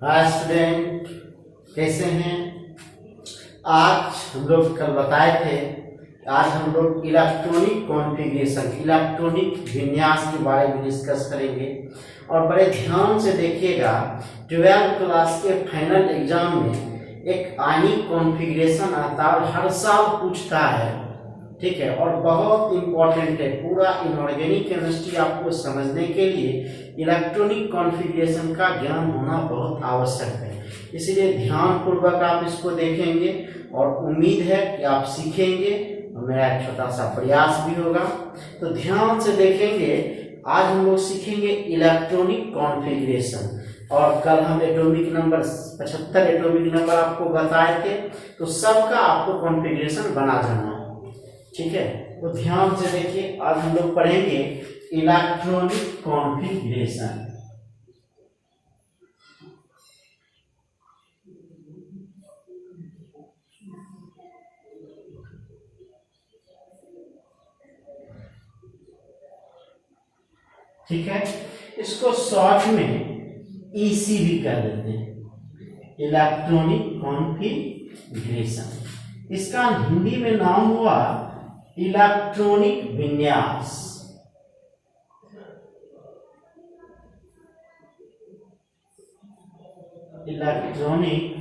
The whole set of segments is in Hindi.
हाय स्टूडेंट, कैसे हैं? आज हम लोग कल बताए थे, आज हम लोग इलेक्ट्रॉनिक कॉन्फ़िगरेशन, इलेक्ट्रॉनिक विन्यास के बारे में डिस्कस करेंगे। और बड़े ध्यान से देखिएगा, 12th क्लास के फाइनल एग्जाम में एक आयनिक कॉन्फ़िगरेशन आता है और हर साल पूछता है, ठीक है, और बहुत इंपॉर्टेंट है। पूरा इनऑर्गेनिक केमिस्ट्री आपको समझने के लिए इलेक्ट्रॉनिक कॉन्फ़िगरेशन का ज्ञान होना बहुत आवश्यक है। इसलिए ध्यानपूर्वक आप इसको देखेंगे और उम्मीद है कि आप सीखेंगे और मेरा एक छोटा सा प्रयास भी होगा। तो ध्यान से देखेंगे, आज हम लोग सीखेंगे इलेक्ट्रॉनिक कॉन्फ़िगरेशन। और कल हम एटॉमिक नंबर 75 एटॉमिक नंबर आपको बताए थे, तो सबका आपको कॉन्फ़िगरेशन बना जाना है, ठीक है। तो ध्यान से देखिए, आज हम लोग पढ़ेंगे इलेक्ट्रॉनिक कॉन्फ़िगरेशन। ठीक है, इसको शॉर्ट में ईसी भी कर देते हैं, इलेक्ट्रॉनिक कॉन्फ़िगरेशन। इसका हिंदी में नाम हुआ इलेक्ट्रॉनिक विन्यास। इलेक्ट्रॉनिक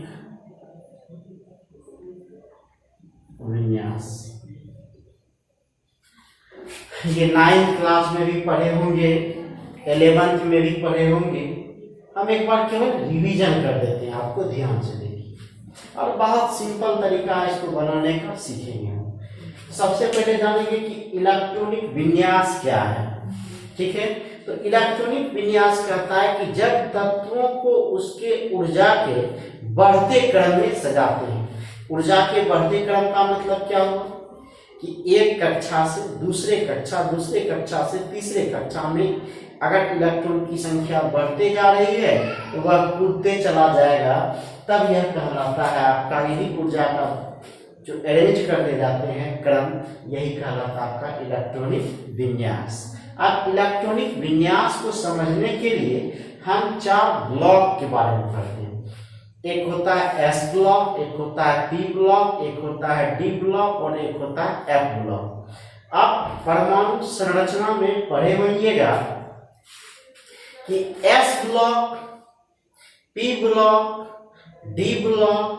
विन्यास ये 9th क्लास में भी पढ़े होंगे, 11th में भी पढ़े होंगे। हम एक बार केवल रिवीजन कर देते हैं, आपको ध्यान से देखिए, और बहुत सिंपल तरीका है इसको बनाने का, सीखेंगे हम। सबसे पहले जानेंगे कि इलेक्ट्रॉनिक विन्यास क्या है, ठीक है। तो इलेक्ट्रॉनिक विन्यास कहता है कि जब तत्वों को उसके ऊर्जा के बढ़ते क्रम में सजाते हैं। ऊर्जा के बढ़ते क्रम का मतलब क्या हुआ कि एक कक्षा से दूसरे कक्षा से तीसरे कक्षा में अगर इलेक्ट्रॉन की संख्या बढ़ते जा रही है तो वह कूदते चला जाएगा, तब यह कहलाता है आपका, यही ऊर्जा का जो अरेंज करते जाते हैं क्रम, यही कहलाता है आपका इलेक्ट्रॉनिक विन्यास। अब इलेक्ट्रॉनिक विन्यास को समझने के लिए हम 4 ब्लॉक के बारे में पढ़ते हैं। एक होता है एस ब्लॉक, एक होता है पी ब्लॉक, एक होता है डी ब्लॉक और एक होता है एफ ब्लॉक। आप परमाणु संरचना में पढ़े होंगे कि S block, P block, D block,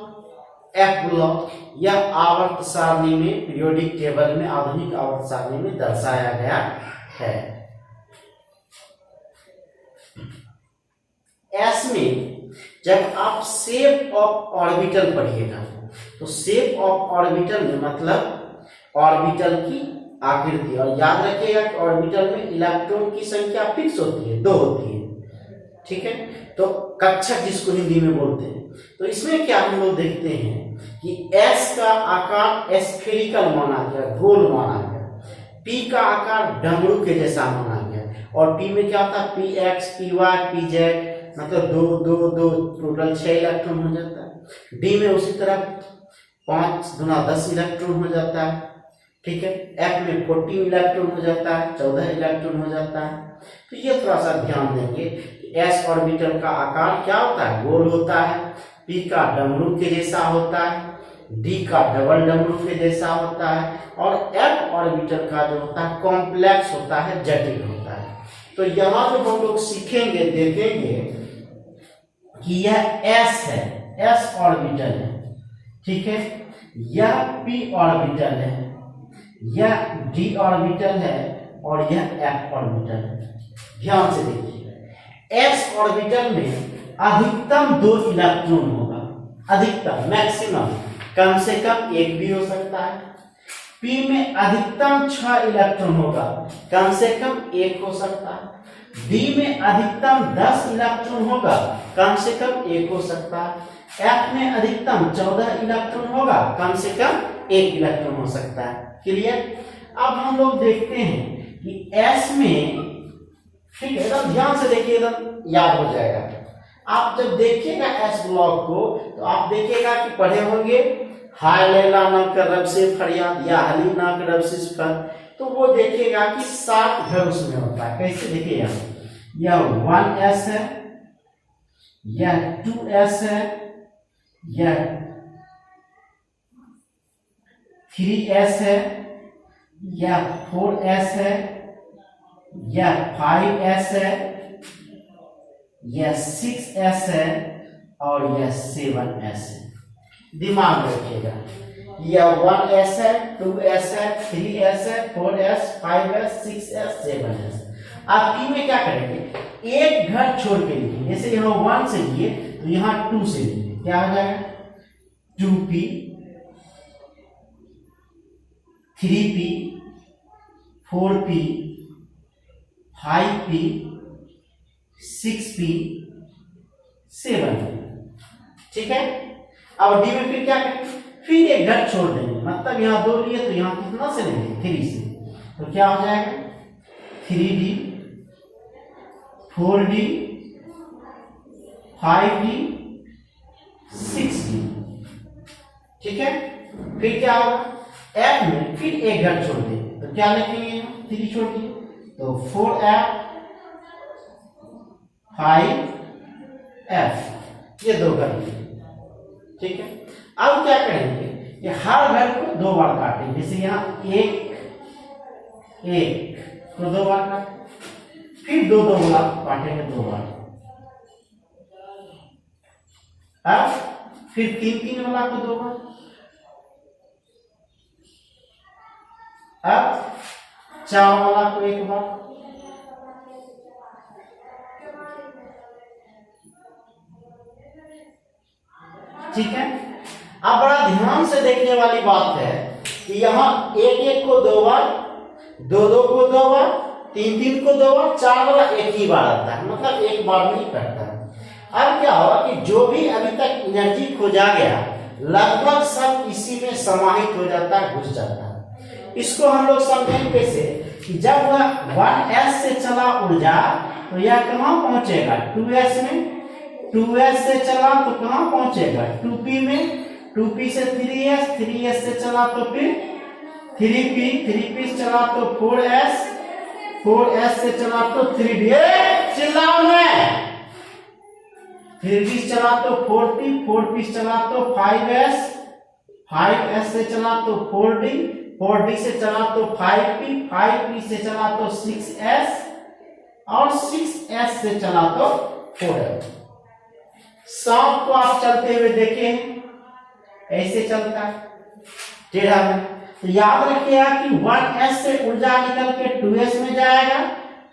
F block यह आवर्त सारणी में, पीरियोडिक टेबल में, आधुनिक आवर्त सारणी में दर्शाया गया है। एस में जब आप शेप ऑफ ऑर्बिटल पढ़िएगा, तो शेप ऑफ ऑर्बिटल में मतलब ऑर्बिटल की आकृति, और याद रखिएगा कि ऑर्बिटल में इलेक्ट्रॉन की संख्या फिक्स होती है, 2 होती है, ठीक है। तो कक्षक जिसको हिंदी में बोलते हैं। तो इसमें क्या हम लोग देखते हैं कि एस का आकार स्फेरिकल माना गया, गोल माना गया। पी का आकार डमरू के जैसा माना गया, और पी में क्या होता है, P X, P Y, P Z, मतलब 2 2 2 टोटल 6 इलेक्ट्रॉन हो जाता है। डी में उसी तरह 5 गुना 10 इलेक्ट्रॉन हो जाता है, ठीक है। एफ में 14 इलेक्ट्रॉन हो जाता है, 14 इलेक्ट्रॉन हो जाता है। तो ये थोड़ा सा ध्यान देंगे कि एस ऑर्बिटल का आकार क्या होता है, गोल होता है। पी का डमरू के जैसा होता है, डी का डबल डमरू के जैसा होता है, और एफ ऑर्बिटल का जो होता है कॉम्प्लेक्स होता है, जटिल होता है। तो यहाँ जो हम लोग सीखेंगे, देखेंगे कि यह एस है, एस ऑर्बिटल है, ठीक है। यह पी ऑर्बिटल है, यह डी ऑर्बिटल है, और यह एफ ऑर्बिटल है। ध्यान से देखिए, एस ऑर्बिटल में अधिकतम 2 इलेक्ट्रॉन होगा, अधिकतम, मैक्सिमम, कम से कम 1 भी हो सकता है। पी में अधिकतम 6 इलेक्ट्रॉन होगा, कम से कम 1 हो सकता है। डी में अधिकतम 10 इलेक्ट्रॉन होगा, कम से कम 1 हो सकता है। एफ में अधिकतम 14 इलेक्ट्रॉन होगा, कम से कम 1 इलेक्ट्रॉन हो सकता है। क्लियर? अब हम लोग देखते हैं कि एस में, ठीक है, एकदम ध्यान से देखिए, एकदम याद हो जाएगा। आप जब देखिएगा एस ब्लॉक को, तो आप देखिएगा कि पढ़े होंगे हाय लैला नाम का रब से फरियाद, या हली नाम का रब से फर, तो वो देखिएगा कि 7 घर उसमें होता है। कैसे देखिएगा, यह 1s है, यह 2s है, यह 3s है, यह 4s है, यह 5s है, यह 6s है और यह 7s है। दिमाग में रखिएगा, यह 1s है, 2s है, 3s है, 4s, 5s, 6s, 7s। आप P में क्या करेंगे, एक घर छोड़ के लिखिए। जैसे यहाँ 1 से लिए तो यहाँ 2 से लिए, क्या हो जाएगा 2p, 3p, 4p, 5p, 6p, 7p। ठीक है। अब डी में फिर क्या करेंगे, फिर एक घर छोड़ देंगे, मतलब यहाँ 2 लिए तो यहाँ कितना से लेंगे 3 से, तो क्या हो जाएगा 3d, 4d, 5d, 6d। ठीक है। फिर क्या होगा f में फिर एक घर छोड़ देंगे, तो क्या लिखेंगे 3 छोड़ दिए तो 4f, 5f, ये 2 घर लिए। ठीक है। अब क्या करेंगे, ये हर घर को 2 बार काटेंगे। जैसे यहाँ एक तो 2 बार काटेंगे, फिर 2 बार काटेंगे 2 बार, अब फिर 3 वाला को 2 बार, अब 4 वाला को 1 बार। ठीक है। अब बड़ा ध्यान से देखने वाली बात है कि यहाँ 1 को 2 बार, 2 को 2 बार, 3 को 2 बार, 4 वाला एक ही बार आता है, मतलब एक बार नहीं करता है। अब क्या होगा कि जो भी अभी तक एनर्जी खोजा गया लगभग सब इसी में समाहित हो जाता है, घुस जाता है। इसको हम लोग समझेंगे कैसे कि जब वह 1s से चला ऊर्जा तो यह कहाँ पहुंचेगा 2s में, 2s से चला तो कहां पहुंचेगा 2p में, 2p से 3s, 3s से चला तो फिर 3p, 3p से चला तो 4s, 4s से चला तो 3d, चिल्लाओ में, 3d से चला तो 4p, 4p से चला तो 5s, 5s से चला तो 4d, 4d से चला तो 5p, 5p से चला तो 6s और 6s से चला तो 4s। सांप को आप चलते हुए देखे हैं, ऐसे चलता है टेढ़ा में। तो याद रखिएगा कि 1s से ऊर्जा निकल के 2s में जाएगा,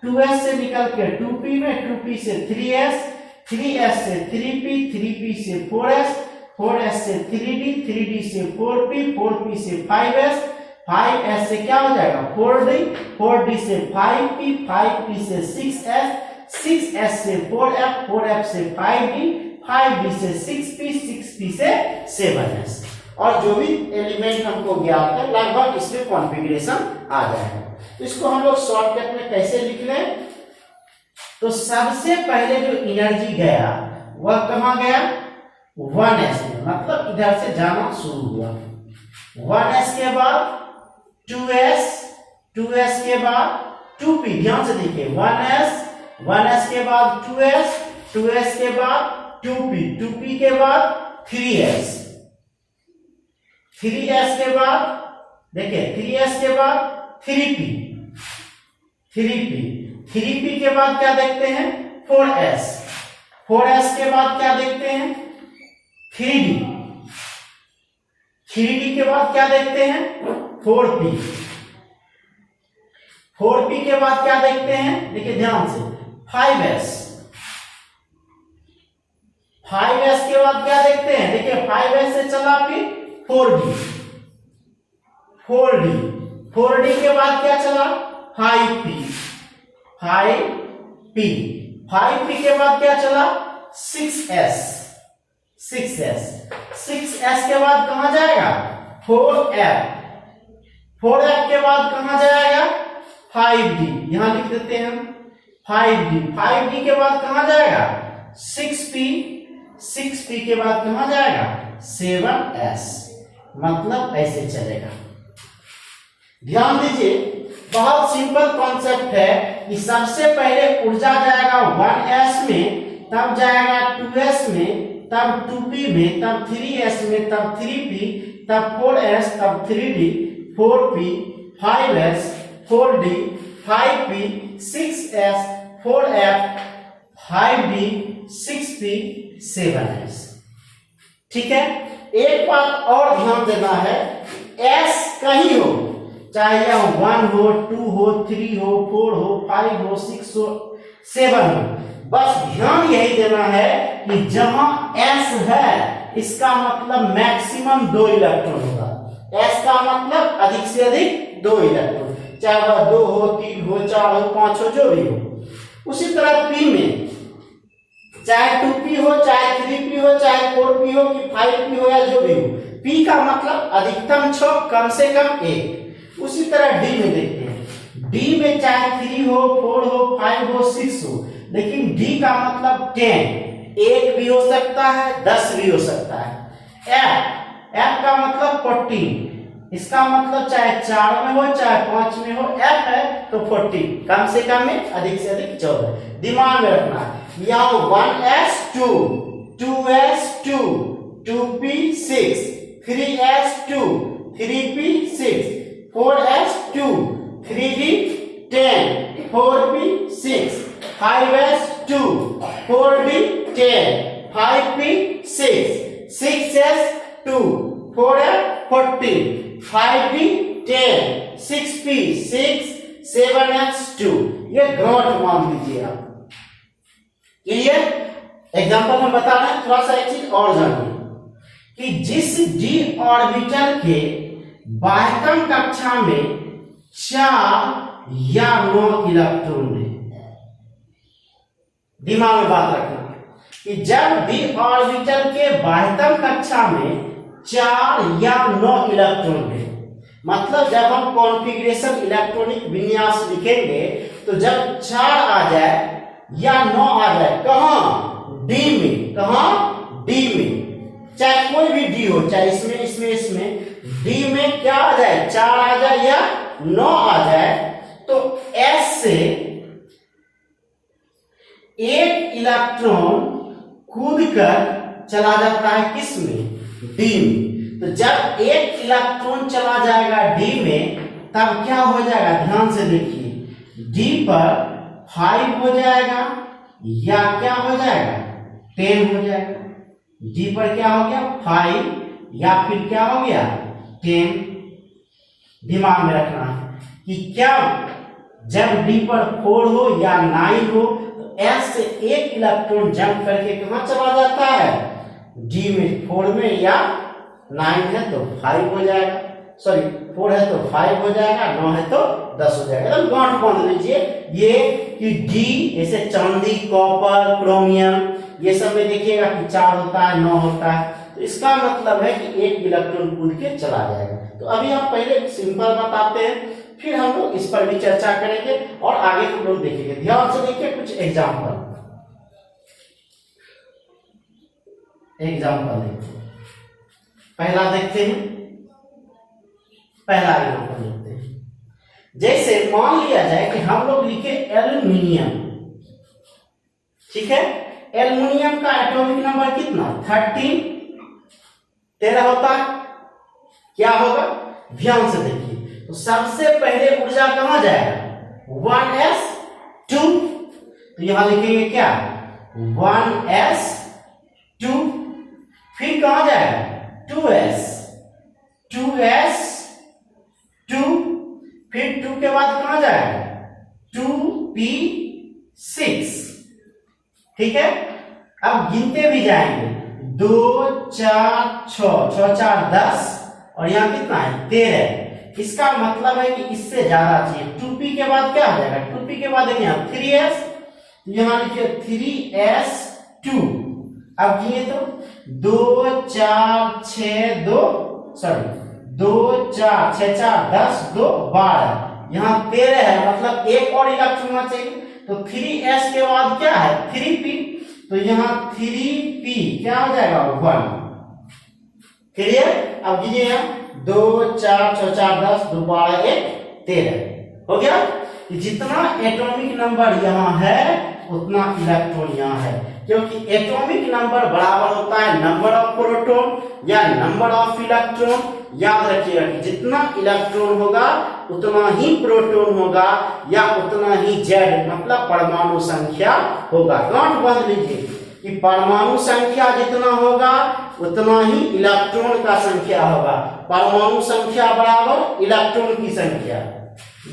2s से निकल के 2p में, 2p से 3s, 3s से 3p, 3p से 4s, 4s से 3d, 3d से 4p, 4p से 5s, 5s से क्या हो जाएगा 4d, 4d से 5p, 5p से 6s, 6s से 4f, 4f से 5d, 5d से 6p, 6p से 7s। और जो भी एलिमेंट हमको ज्ञात है लगभग इसमें कॉन्फ़िगरेशन आ जाएगा। तो इसको हम लोग शॉर्टकट में कैसे लिख लें, तो सबसे पहले जो एनर्जी गया वह कहां गया 1s में, मतलब इधर से जाना शुरू हुआ। 1s के बाद 2s, 2s के बाद 2p, ध्यान से देखिए 1s, 1s के बाद 2s, 2s के बाद 2p, 2p के बाद 3s, 3s के बाद देखिए 3s के बाद 3p, 3p, 3p के बाद क्या देखते हैं 4s, 4s के बाद क्या देखते हैं 3d, 3d के बाद क्या देखते हैं 4p, 4p के बाद क्या देखते हैं देखिए ध्यान से 5s, 5s के बाद क्या देखते हैं देखिए 5s से चला फिर 4d, 4d, 4d के बाद क्या चला 5p, 5p, 5p के बाद क्या चला 6s, 6s, 6s के बाद कहां जाएगा 4f, 4f के बाद कहां जाएगा 5d, यहां लिख देते हैं हम 5d, 5d के बाद कहां जाएगा 6p, 6p के बाद कहां जाएगा 7s, मतलब ऐसे चलेगा। ध्यान दीजिए बहुत सिंपल कॉन्सेप्ट है कि सबसे पहले ऊर्जा जाएगा 1s में, तब जाएगा 2s में, तब 2p में, तब 3s में, तब 3p, तब 4s, तब 3d, 4p, 5s, 4d, 5p, 6s, 4f, 5d, 6p, 7s। ठीक है, एक बात और ध्यान देना है, s कहीं हो, चाहे यह 1 हो, 2 हो, 3 हो, 4 हो, 5 हो, 6 हो, 7 हो, बस ध्यान यही देना है कि जहां s है इसका मतलब मैक्सिमम 2 इलेक्ट्रॉन होगा। s का मतलब अधिक से अधिक 2 इलेक्ट्रॉन, चाहे वह 2 हो, 3 हो, 4 हो, 5 हो, जो भी हो। उसी तरह p में चाहे 2p हो, चाहे 3p हो, चाहे 4p हो कि 5p हो या जो भी हो, p का मतलब अधिकतम 6, कम से कम 1। उसी तरह d में देखते हैं, d में चाहे 3 हो, 4 हो, 5 हो, 6 हो, लेकिन d का मतलब 10, 1 भी हो सकता है, 10 भी हो सकता है। f का मतलब 14, इसका मतलब चाहे 4 में हो, चाहे 5 में हो, f है तो 40, कम से कम में, अधिक से अधिक 14। दिमाग में रखना है, यहाँ 1s2, 2s2, 2p6, 3s2, 3p6, 4s2, 3d10, 4p6, 5s2, 4d10, 5p6, 6s2, 4f14, 5d10, 6p6, 7s2। ये ग्राउंड मान लीजिए आप। क्लियर? एग्जांपल में बता रहे हैं, थोड़ा सा एक चीज और जानिए कि जिस d ऑर्बिटल के बाह्यतम कक्षा में 4 या 9 इलेक्ट्रॉन है, दिमाग में बात रखना कि जब d ऑर्बिटल के बाह्यतम कक्षा में 4 या 9 इलेक्ट्रॉन है, मतलब जब हम कॉन्फ़िगरेशन इलेक्ट्रॉनिक विन्यास लिखेंगे तो जब 4 आ जाए या 9 आ जाए, कहां? डी में, कहां? डी में, चाहे कोई भी डी हो, चाहे इसमें डी में क्या आ जाए? 4 आ जाए या 9 आ जाए, तो एस से एक इलेक्ट्रॉन कूद कर चला जाता है किसमें? डी में। तो जब एक इलेक्ट्रॉन चला जाएगा डी में, तब क्या हो जाएगा? ध्यान से देखिए, डी पर 5 हो जाएगा या क्या हो जाएगा? 10 हो जाएगा। डी पर क्या हो गया? 5 या फिर क्या हो गया? 10। दिमाग में रखना है कि क्या जब डी पर 4 हो या 9 हो, तो एस से एक इलेक्ट्रॉन जंप करके कहां चला जाता है? डी में। 4 में या 9 है तो 5 हो जाएगा, सॉरी 4 है तो 5 हो जाएगा, 9 है तो 10 हो जाएगा। एकदम गांठ बांध लीजिए ये कि डी जैसे चांदी, कॉपर, क्रोमियम, ये सब में देखिएगा कि 4 होता है, 9 होता है, तो इसका मतलब है कि एक इलेक्ट्रॉन कूद के चला जाएगा। तो अभी हम पहले सिंपल बताते हैं, फिर हम लोग इस पर भी चर्चा करेंगे और आगे हम लोग देखेंगे। ध्यान से देखिए कुछ एग्जाम्पल देखते हैं। पहला देखते हैं, पहला एग्जाम्पल देखते हैं। जैसे मान लिया जाए कि हम लोग लिखे एल्युमिनियम, ठीक है, एल्युमिनियम का एटॉमिक नंबर कितना? 13 होता है। क्या होगा? ध्यान से देखिए, तो सबसे पहले ऊर्जा कहां जाएगा? 1s2, तो यहां लिखेंगे क्या? 1s2, फिर कहां जाएगा? 2s, 2s2, फिर 2 के बाद कहां जाएगा? 2p6, ठीक है। अब गिनते भी जाएंगे, 2 4 6, 6 4 10, और यहाँ कितना है? 13। इसका मतलब है कि इससे ज्यादा चाहिए। 2p के बाद क्या हो जाएगा? 2p के बाद देखिए यहाँ 3s, यहाँ लिखिए 3s2। अब गिने तो 2 4 6 2, सॉरी 2 4 6 4 10 2 12, यहाँ 13 है, मतलब एक और इलेक्ट्रॉन होना चाहिए। तो 3s के बाद क्या है? 3p, तो यहाँ 3p क्या हो जाएगा? 1। क्लियर? अब गिनिए 2 4 6 4 10 2 12 1 13 हो गया। जितना एटॉमिक नंबर यहाँ है उतना इलेक्ट्रॉन यहाँ है, क्योंकि एटॉमिक नंबर बराबर होता है नंबर ऑफ प्रोटॉन या नंबर ऑफ इलेक्ट्रॉन। याद रखिएगा कि जितना इलेक्ट्रॉन होगा उतना ही प्रोटॉन होगा या उतना ही जेड मतलब परमाणु संख्या होगा। गांठ बांध लीजिए कि परमाणु संख्या जितना होगा उतना ही इलेक्ट्रॉन का संख्या होगा। परमाणु संख्या बराबर इलेक्ट्रॉन की संख्या।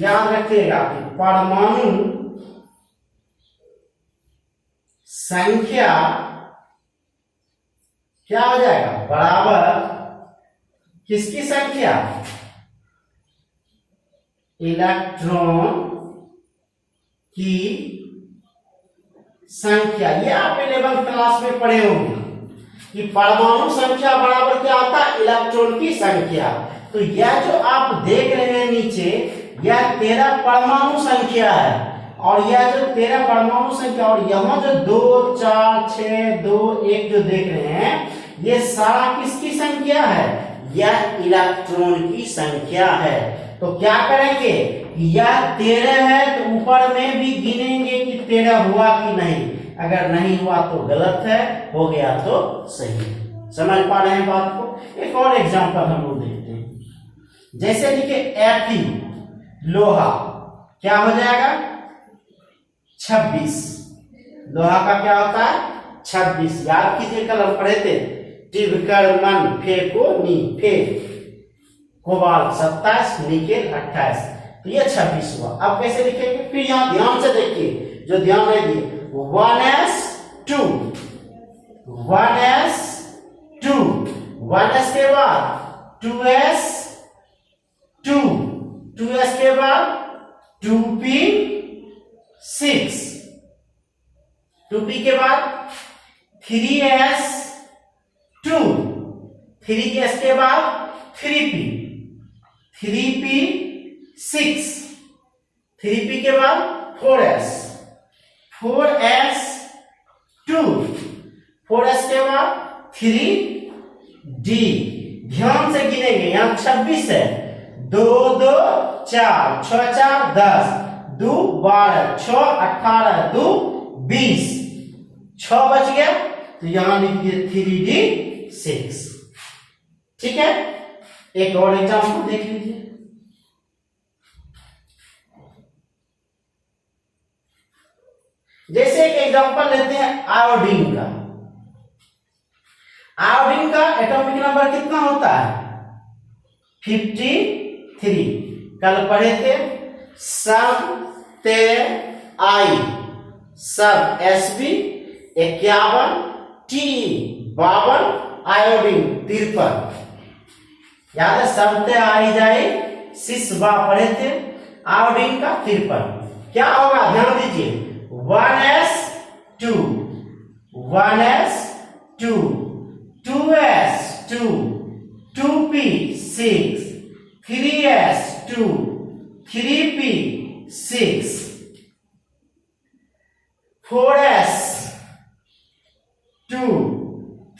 याद रखिएगा कि परमाणु संख्या क्या हो जाएगा बराबर किसकी संख्या, इलेक्ट्रॉन की संख्या। ये आप 11th क्लास में पढ़े होंगे कि परमाणु संख्या बराबर क्या होता है, इलेक्ट्रॉन की संख्या। तो यह जो आप देख रहे हैं नीचे, यह 13 परमाणु संख्या है, और यह जो 13 परमाणु संख्या और यहाँ जो 2 4 6 2 1 जो देख रहे हैं, ये सारा किसकी संख्या है, यह इलेक्ट्रॉन की संख्या है। तो क्या करेंगे, यह 13 है तो ऊपर में भी गिनेंगे कि 13 हुआ कि नहीं। अगर नहीं हुआ तो गलत है, हो गया तो सही। समझ पा रहे हैं बात को। एक और एग्जांपल हम लोग देखते हैं। जैसे लिखे Fe लोहा, क्या हो जाएगा 26। लोहा का क्या होता है 26। याद कीजिए कल हम पढ़े थे टिबकर्मन फेको नी फे कोबाल्ट 27 निकेल 28, तो ये 26 हुआ। अब कैसे लिखेंगे, फिर यहाँ ध्यान से देखिए, जो ध्यान में दिए 1s2 1s2 1s के बाद 2s2 2s के बाद 2p6 2p के बाद 3s2 3s के बाद 3p 3p6 3p के बाद 4s 4s2 4s के बाद 3d। ध्यान से गिनेंगे, यहां 26 है, 2 2 4 6 4 10 2 12 6 18 2 20 6 बच गया, तो यहां लिखिए 3d6। ठीक है, एक और एग्जाम्पल देख लीजिए। जैसे एक एग्जांपल लेते हैं आयोडीन का। आयोडीन का एटॉमिक नंबर कितना होता है 53। कल पढ़े थे सब ते आई सब Sb 51 T 52 आयोडीन 53। याद है सब ते आई जाए सिस्बा पढ़े थे आयोडीन का 53। क्या होगा ध्यान दीजिए 1s2 1s2 2s2 2p6 3s2 3p6 4s2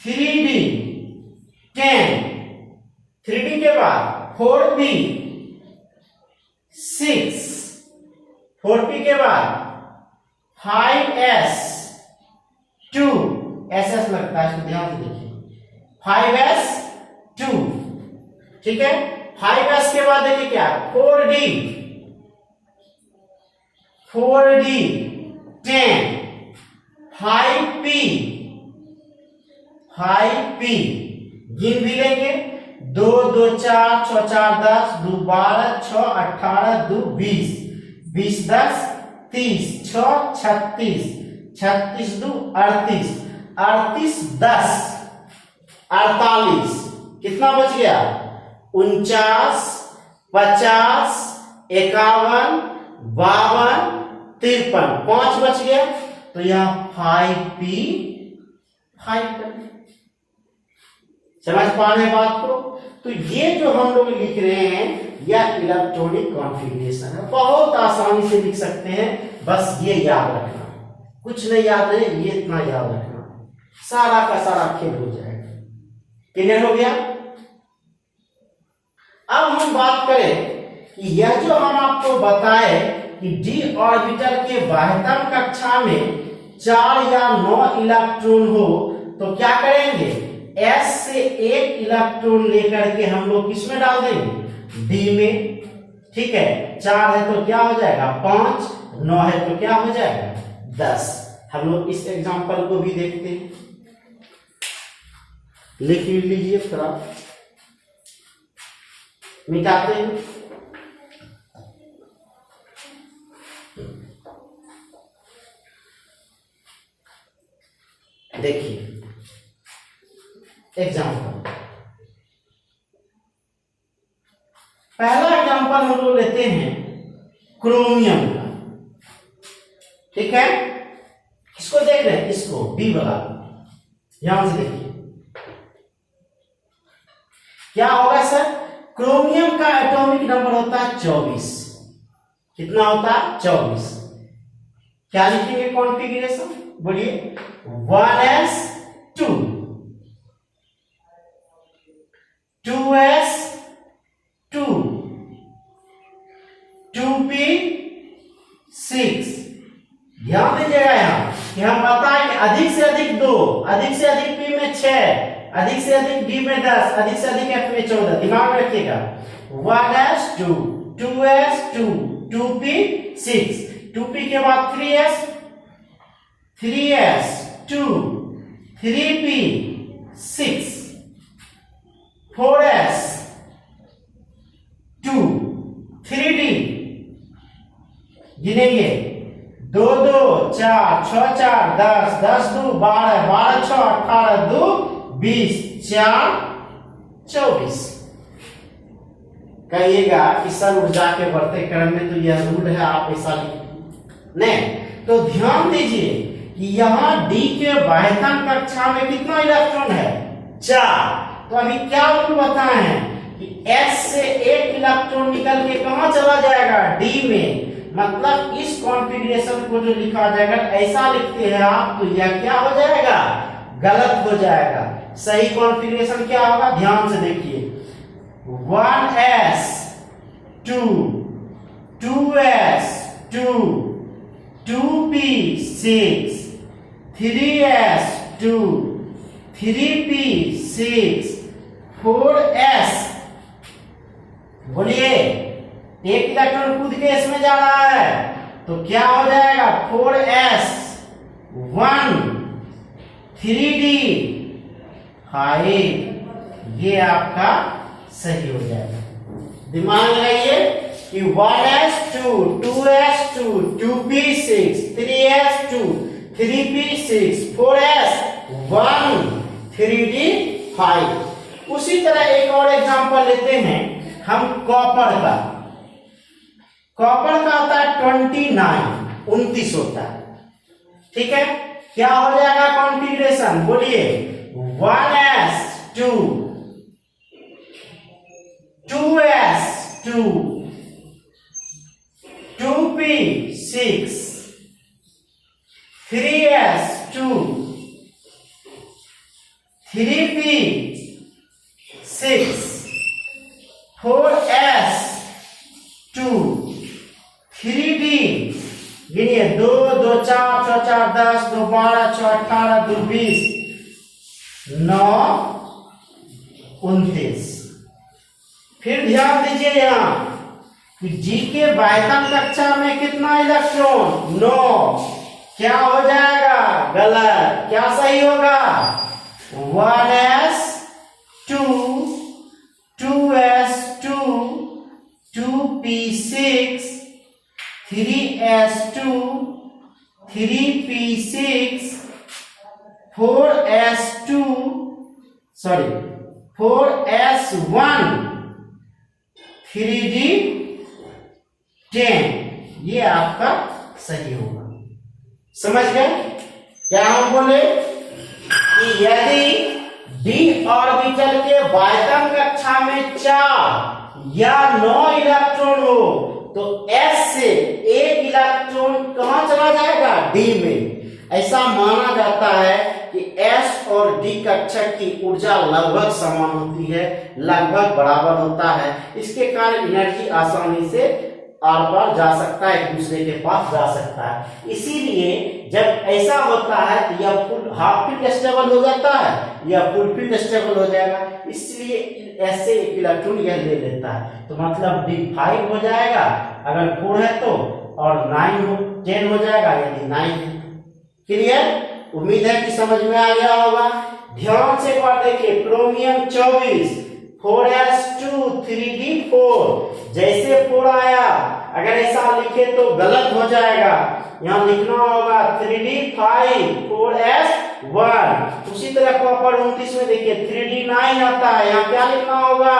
3d 10 3d के बाद 4p 6 4p के बाद 5s 2 ss लगता है, इसको ध्यान से देखिए 5s 2। ठीक है, 5s के बाद देखिए क्या 4d 10 5p गिन भी लेंगे 2 2 4 6 4 10 2 12 6 18 2 20 20 10 30 6 36 36 2 38 38 10 48 कितना बच गया 49 50 51 52 53 5 बच गया, तो यह 5p 5। समझ पा रहे हैं बात को। तो ये जो हम लोग लिख रहे हैं यह इलेक्ट्रॉनिक कॉन्फ़िगरेशन है, बहुत आसानी से लिख सकते हैं। बस ये याद रखना, कुछ नहीं याद है, ये इतना याद रखना, सारा का सारा खेल हो जाएगा। क्लियर हो गया। अब हम बात करें कि यह जो हम आपको बताए कि डी ऑर्बिटल के बाह्यतम कक्षा में 4 या 9 इलेक्ट्रॉन हो तो क्या करेंगे, S से एक इलेक्ट्रॉन लेकर के हम लोग किस में डाल देंगे, D में। ठीक है, 4 है तो क्या हो जाएगा 5, 9 है तो क्या हो जाएगा 10। हम लोग इस एग्जांपल को भी देखते हैं, लिख लीजिए, थोड़ा मिटाते हैं। देखिए एग्जांपल, पहला एग्जांपल हम लोग लेते हैं क्रोमियम का। ठीक है, इसको देख रहे हैं, इसको बी वाला, ध्यान से देखिए क्या होगा सर। क्रोमियम का एटॉमिक नंबर होता है 24। कितना होता है 24। क्या लिखेंगे कॉन्फ़िगरेशन, बोलिए 1s2 2s2 2p6। ध्यान दीजिएगा यहाँ कि हम बताएं कि अधिक से अधिक 2, अधिक से अधिक p में 6, अधिक से अधिक d में 10, अधिक से अधिक f में 14। दिमाग में रखिएगा 1s2 2s2 2p6, 2p के बाद 3s 3s2 3p6 4s2 3d। गिनेंगे 2 2 4 6 4 10 10 2 12 12 6 18 2 20 4 24। कहिएगा कि सर ऊर्जा के बढ़ते क्रम में तो यह रूल है, आप ऐसा नहीं। तो ध्यान दीजिए कि यहाँ D के बाह्यतम कक्षा में कितना इलेक्ट्रॉन है 4। तो अभी क्या रूल बताए हैं कि S से एक इलेक्ट्रॉन निकल के कहां चला जाएगा D में। मतलब इस कॉन्फ़िगरेशन को जो लिखा जाएगा, ऐसा लिखते हैं आप तो यह क्या हो जाएगा, गलत हो जाएगा। सही कॉन्फ़िगरेशन क्या होगा, ध्यान से देखिए 1s2 2s2 2p6 3s2 3p6 4s। बोलिए एक इलेक्ट्रॉन कूद के इसमें जा रहा है तो क्या हो जाएगा 4s 1 3d 5। ये आपका सही हो जाएगा। दिमाग लगाइए कि 1s2 2s2 2p6 3s2 3p6 4s 1 3d 5। उसी तरह एक और एग्जांपल लेते हैं हम कॉपर का। कॉपर का होता है 29 होता है। ठीक है, क्या हो जाएगा कॉन्फ़िगरेशन, बोलिए 1s2 2s2 2p6 3s2 3p6 4s2 3d। गिनिए 2 2 4 6 4 10 2 12 6 18 2 20 9 29। फिर ध्यान दीजिए यहाँ कि जी के बाह्यतम कक्षा में कितना इलेक्ट्रॉन 9। क्या हो जाएगा, गलत। क्या सही होगा 1s2 2s2 2p6 3s2 3p6 4s1 3d 10। ये आपका सही होगा। समझ गए क्या हम बोले कि यदि d ऑर्बिटल के बाह्यतम कक्षा में 4 या 9 इलेक्ट्रॉन हो तो S से एक इलेक्ट्रॉन कहां चला जाएगा D में। ऐसा माना जाता है कि S और D कक्षक की ऊर्जा लगभग समान होती है, लगभग बराबर होता है। इसके कारण एनर्जी आसानी से आर पार जा सकता है, एक दूसरे के पास जा सकता है। इसीलिए जब ऐसा होता है तो यह फुल हाफ फील्ड स्टेबल हो जाता है या फुल फील्ड स्टेबल हो जाएगा, इसलिए ऐसे एक इलेक्ट्रॉन यह ले लेता है। तो मतलब D5 हो जाएगा अगर 4 है तो, और 10 हो जाएगा यदि 9 है। क्लियर? उम्मीद है कि समझ में आ गया होगा। ध्यान से एक बार देखिए, क्रोमियम 24 4s2 3d4, जैसे 4 आया अगर ऐसा लिखे तो गलत हो जाएगा, यहाँ लिखना होगा 3d5 4s1। उसी तरह कॉपर 29 में देखिए 3d9 आता है, यहाँ क्या लिखना होगा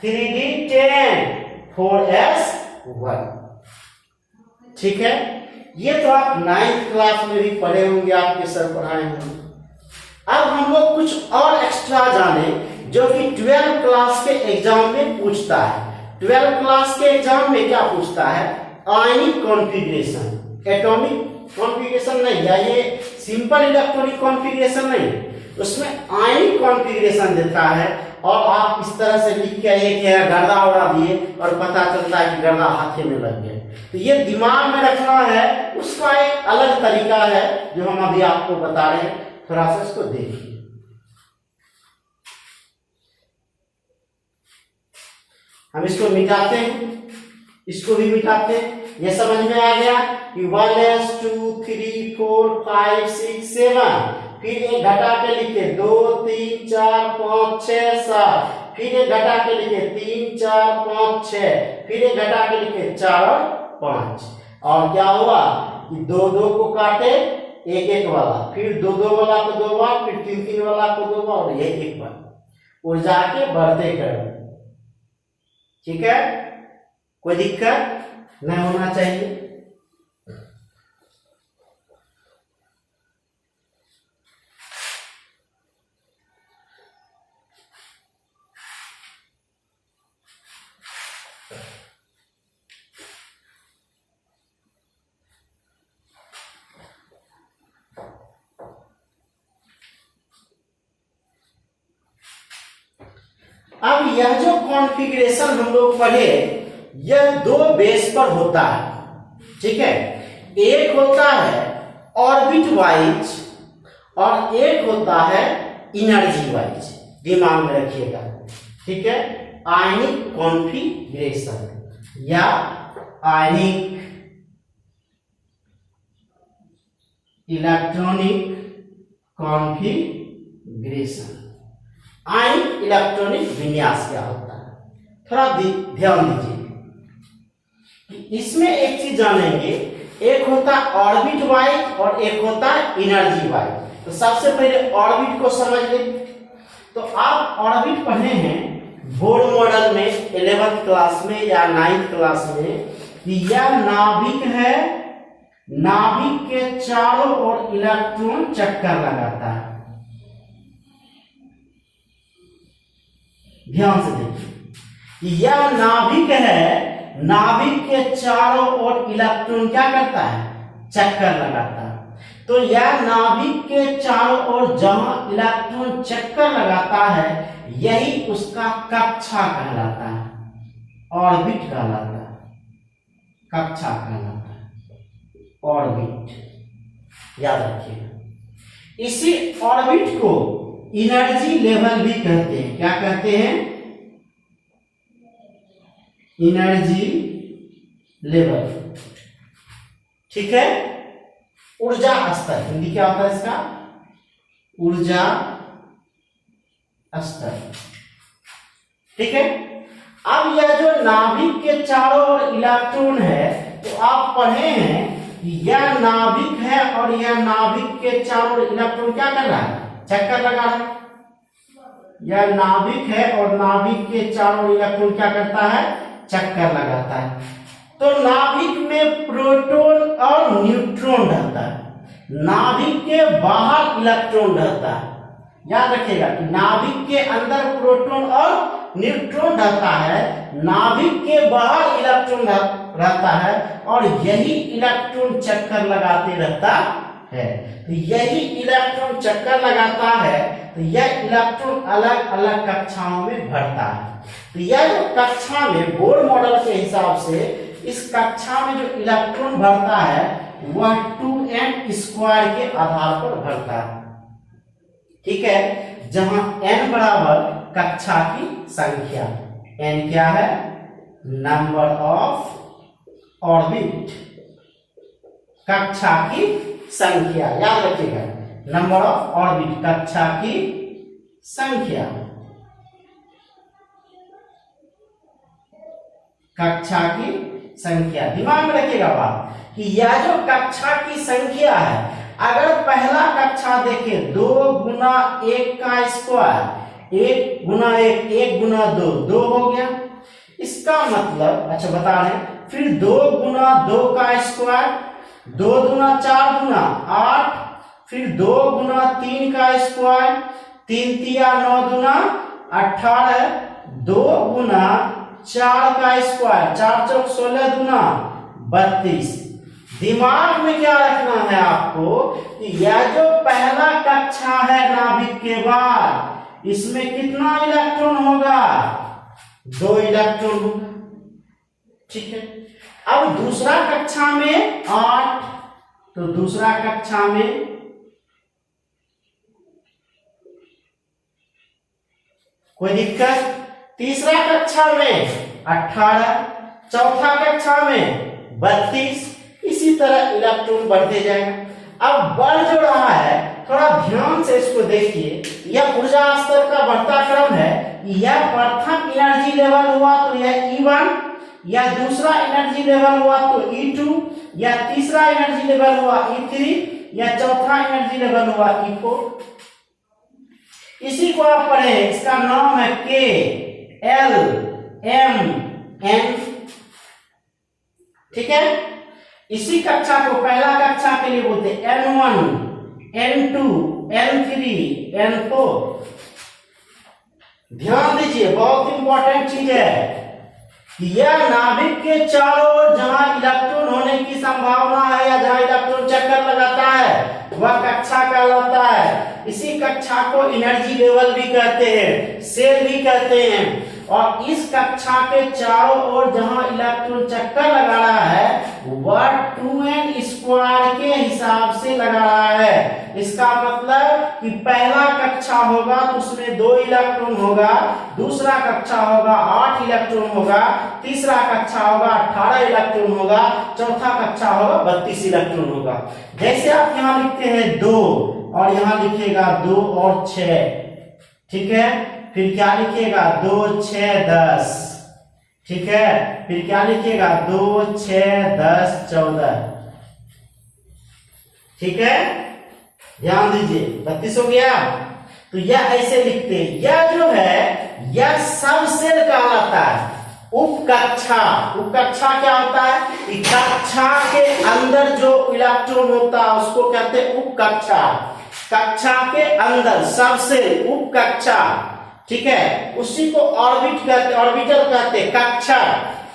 3d10 4s1। ठीक है, ये तो आप 9th क्लास में भी पढ़े होंगे, आपके सर पढ़ाए होंगे। अब हम लोग कुछ और एक्स्ट्रा जाने जो कि 12 क्लास के एग्जाम में पूछता है। 12 क्लास के एग्जाम में क्या पूछता है? आयनिक कॉन्फ़िगरेशन, एटॉमिक कॉन्फ़िगरेशन नहीं, या ये सिंपल इलेक्ट्रॉनिक कॉन्फ़िगरेशन नहीं, उसमें आयनिक कॉन्फ़िगरेशन देता है और आप इस तरह से लिख के एक गर्दा उड़ा दिए और पता चलता है कि गर्दा हाथे में लग गया। तो ये दिमाग में रखना है, उसका एक अलग तरीका है जो हम अभी आपको बता रहे हैं, थोड़ा सा इसको देखिए। हम इसको मिटाते हैं, इसको भी मिटाते हैं। ये समझ में आ गया कि 1s 2 3 4 5 6 7, फिर एक घटा के लिखे 2 3 4 5 6 7, फिर एक घटा के लिखे 3 4 5 6, फिर एक घटा के लिखे 4 और 5। और क्या हुआ कि 2 2 को काटे, एक एक वाला, फिर 2 2 वाला को 2 बार, फिर 3 3 वाला को 2 बार, और ये एक बार, और जाके बढ़ते कर। ठीक है, कोई दिक्कत नहीं होना चाहिए। अब यह जो कॉन्फ़िगरेशन हम लोग पढ़े, यह 2 बेस पर होता है। ठीक है, एक होता है ऑर्बिट वाइज और एक होता है एनर्जी वाइज, दिमाग में रखिएगा। ठीक है, आयनिक कॉन्फ़िगरेशन या आयनिक इलेक्ट्रॉनिक कॉन्फ़िगरेशन, आयनिक इलेक्ट्रॉनिक विन्यास क्या होता है, थोड़ा ध्यान दीजिए कि इसमें एक चीज जानेंगे, एक होता है ऑर्बिट वाइज और एक होता है एनर्जी वाइज। तो सबसे पहले ऑर्बिट को समझ ले। तो आप ऑर्बिट पढ़े हैं बोर्ड मॉडल में 11th क्लास में या 9th क्लास में, कि यह नाभिक है, नाभिक के चारों ओर इलेक्ट्रॉन चक्कर लगाता है। ध्यान से देखिए, यह नाभिक है, नाभिक के चारों ओर इलेक्ट्रॉन क्या करता है? चक्कर लगाता है। तो यह नाभिक के चारों ओर जहां इलेक्ट्रॉन चक्कर लगाता है, यही उसका कक्षा कहलाता है, ऑर्बिट कहलाता है, कक्षा कहलाता है, ऑर्बिट। याद रखिएगा, इसी ऑर्बिट को एनर्जी लेवल भी कहते हैं। क्या कहते हैं? Energy level. ठीक है, ऊर्जा स्तर, हिंदी क्या होता है इसका? ऊर्जा स्तर। ठीक है, अब यह जो नाभिक के चारों ओर इलेक्ट्रॉन है, तो आप पढ़े हैं कि यह नाभिक है और यह नाभिक के चारों ओर इलेक्ट्रॉन क्या कर रहा है? चक्कर लगा रहा है। यह नाभिक है और नाभिक के चारों इलेक्ट्रॉन क्या करता है? चक्कर लगाता है। तो नाभिक में प्रोटॉन और न्यूट्रॉन रहता है, नाभिक के बाहर इलेक्ट्रॉन रहता है। याद रखिएगा कि नाभिक के अंदर प्रोटॉन और न्यूट्रॉन रहता है, नाभिक के बाहर इलेक्ट्रॉन रहता है, और यही इलेक्ट्रॉन चक्कर लगाते रहता है। तो यही इलेक्ट्रॉन चक्कर लगाता है, तो यह इलेक्ट्रॉन अलग अलग कक्षाओं में भरता है। तो यह जो कक्षा में बोर्ड मॉडल के हिसाब से इस कक्षा में जो इलेक्ट्रॉन भरता है वह 2n² के आधार पर भरता है। ठीक है, जहां n बराबर कक्षा की संख्या, n क्या है, नंबर ऑफ ऑर्बिट, कक्षा की संख्या, याद रखिएगा, नंबर ऑफ ऑर्बिट कक्षा की संख्या, कक्षा की संख्या। दिमाग में रखिएगा बात कि यह जो कक्षा की संख्या है, अगर पहला कक्षा देखे 2 गुना 1 का स्क्वायर, 1 गुना 1, 1 गुना 2, 2 हो गया। इसका मतलब, अच्छा बता रहे, फिर 2 गुना 2 का स्क्वायर, 2 दूना 4 गुना 8, फिर 2 गुना 3 का स्क्वायर, 3 तिया 9 दूना 18, 2 गुना 4 का स्क्वायर, 4 चौक 16 दूना 32। दिमाग में क्या रखना है आपको कि यह जो पहला कक्षा है नाभिक के बाद, इसमें कितना इलेक्ट्रॉन होगा, 2 इलेक्ट्रॉन होगा। ठीक है, अब दूसरा कक्षा में 8, तो दूसरा कक्षा में कोई दिक्कत, तीसरा कक्षा में 18, चौथा कक्षा में 32, इसी तरह इलेक्ट्रॉन बढ़ते जाएगा। अब बढ़ जो रहा है, थोड़ा ध्यान से इसको देखिए, यह ऊर्जा स्तर का बढ़ता क्रम है। यह प्रथम एनर्जी लेवल हुआ तो यह E1, या दूसरा एनर्जी लेवल हुआ तो E2, या तीसरा एनर्जी लेवल हुआ E3, या चौथा एनर्जी लेवल हुआ E4। इसी को आप पढ़े, इसका नाम है K L M N। ठीक है, इसी कक्षा को पहला कक्षा के लिए बोलते हैं N1, N2, N3, N4। ध्यान दीजिए, बहुत इंपॉर्टेंट चीज है, यह नाभिक के चारों ओर जहां इलेक्ट्रॉन होने की संभावना है या जहां इलेक्ट्रॉन चक्कर लगाता है वह कक्षा कहलाता है। इसी कक्षा को एनर्जी लेवल भी कहते हैं, सेल भी कहते हैं। और इस कक्षा के चारों ओर जहां इलेक्ट्रॉन चक्कर लगा रहा है वह 2n² के हिसाब से लगा रहा है। इसका मतलब कि पहला कक्षा होगा तो उसमें 2 इलेक्ट्रॉन होगा, दूसरा कक्षा होगा 8 इलेक्ट्रॉन होगा, तीसरा कक्षा होगा 18 इलेक्ट्रॉन होगा, चौथा कक्षा होगा 32 इलेक्ट्रॉन होगा। जैसे आप यहाँ लिखते हैं 2 और यहाँ लिखिएगा 2 और 6। ठीक है, फिर क्या लिखिएगा 2 6 10। ठीक है, फिर क्या लिखिएगा 2 6 10 14। ठीक है, ध्यान दीजिए, 32 हो गया। तो यह ऐसे लिखते हैं, यह जो है यह सब सेल कहलाता है। उपकक्षा, उपकक्षा क्या होता है, कक्षा के अंदर जो इलेक्ट्रॉन होता है उसको कहते हैं उपकक्षा। कक्षा के अंदर सबसे उपकक्षा। ठीक है, उसी को ऑर्बिट कहते, ऑर्बिटल कहते हैं। कक्षा,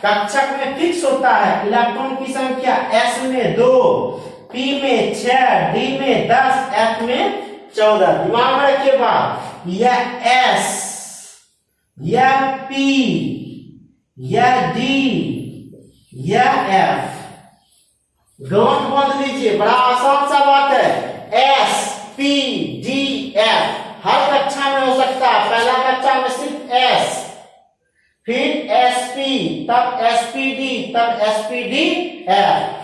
कक्षक में फिक्स होता है इलेक्ट्रॉन की संख्या, s में 2, p में 6, d में 10, f में 14। दिमाग में रखिए बात, यह s, यह p, यह d, यह f। गांठ बांध लीजिए, बड़ा आसान सा बात है। s p d f हर कक्षा में हो सकता है। पहला कक्षा में सिर्फ s, फिर sp, तब spd, तब spd f।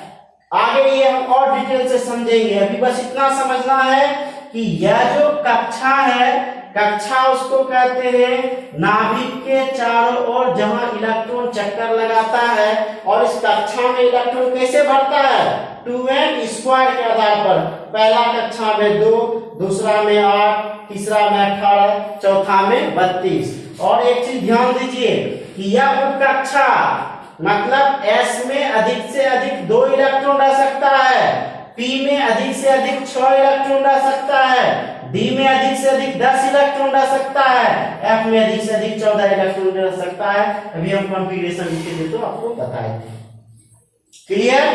आगे ये हम और डिटेल से समझेंगे, अभी बस इतना समझना है कि यह जो कक्षा है, कक्षा उसको कहते हैं नाभिक के चारों ओर जहां इलेक्ट्रॉन चक्कर लगाता है। और इस कक्षा में इलेक्ट्रॉन कैसे भरता है, 2n² के आधार पर। पहला कक्षा में 2, दूसरा में 8, तीसरा में 18, चौथा में 32। और एक चीज ध्यान दीजिए कि यह उपकक्षा मतलब s में अधिक से अधिक 2 इलेक्ट्रॉन रह सकता है, p में अधिक से अधिक 6 इलेक्ट्रॉन रह सकता है, d में अधिक से अधिक 10 इलेक्ट्रॉन रह सकता है, f में अधिक से अधिक 14 इलेक्ट्रॉन रह सकता है। अभी हम कॉन्फ़िगरेशन लिख के तो आपको बताए थे। क्लियर,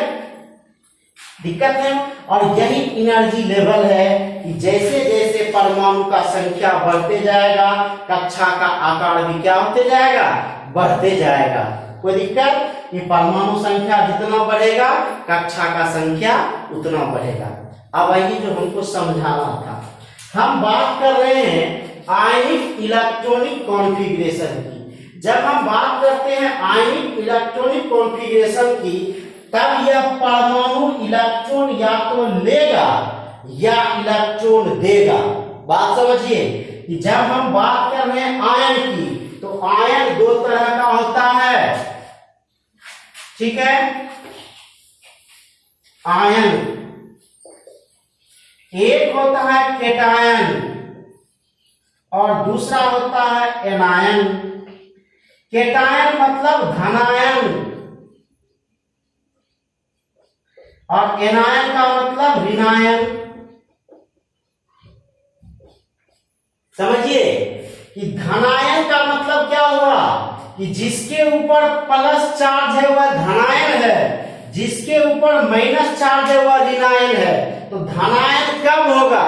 दिक्कत है। और यही एनर्जी लेवल है कि जैसे जैसे परमाणु का संख्या बढ़ते जाएगा, कक्षा का आकार भी क्या होते जाएगा, बढ़ते जाएगा। कोई दिक्कत कि परमाणु संख्या जितना बढ़ेगा कक्षा का संख्या उतना बढ़ेगा। अब आइए जो हमको समझाना था, हम बात कर रहे हैं आयनिक इलेक्ट्रॉनिक कॉन्फ़िगरेशन की। जब हम बात करते हैं आयनिक इलेक्ट्रॉनिक कॉन्फ़िगरेशन की, तब यह परमाणु इलेक्ट्रॉन या तो लेगा या इलेक्ट्रॉन देगा। बात समझिए कि जब हम बात कर रहे हैं आयन की, तो आयन दो तरह का होता है, ठीक है। आयन एक होता है केटायन और दूसरा होता है एनायन। केटायन मतलब धनायन और एनायन का मतलब ऋणायन। समझिए कि धनायन का मतलब क्या हुआ कि जिसके ऊपर प्लस चार्ज है वह धनायन है, जिसके ऊपर माइनस चार्ज है वह ऋणायन है। तो धनायन कब होगा?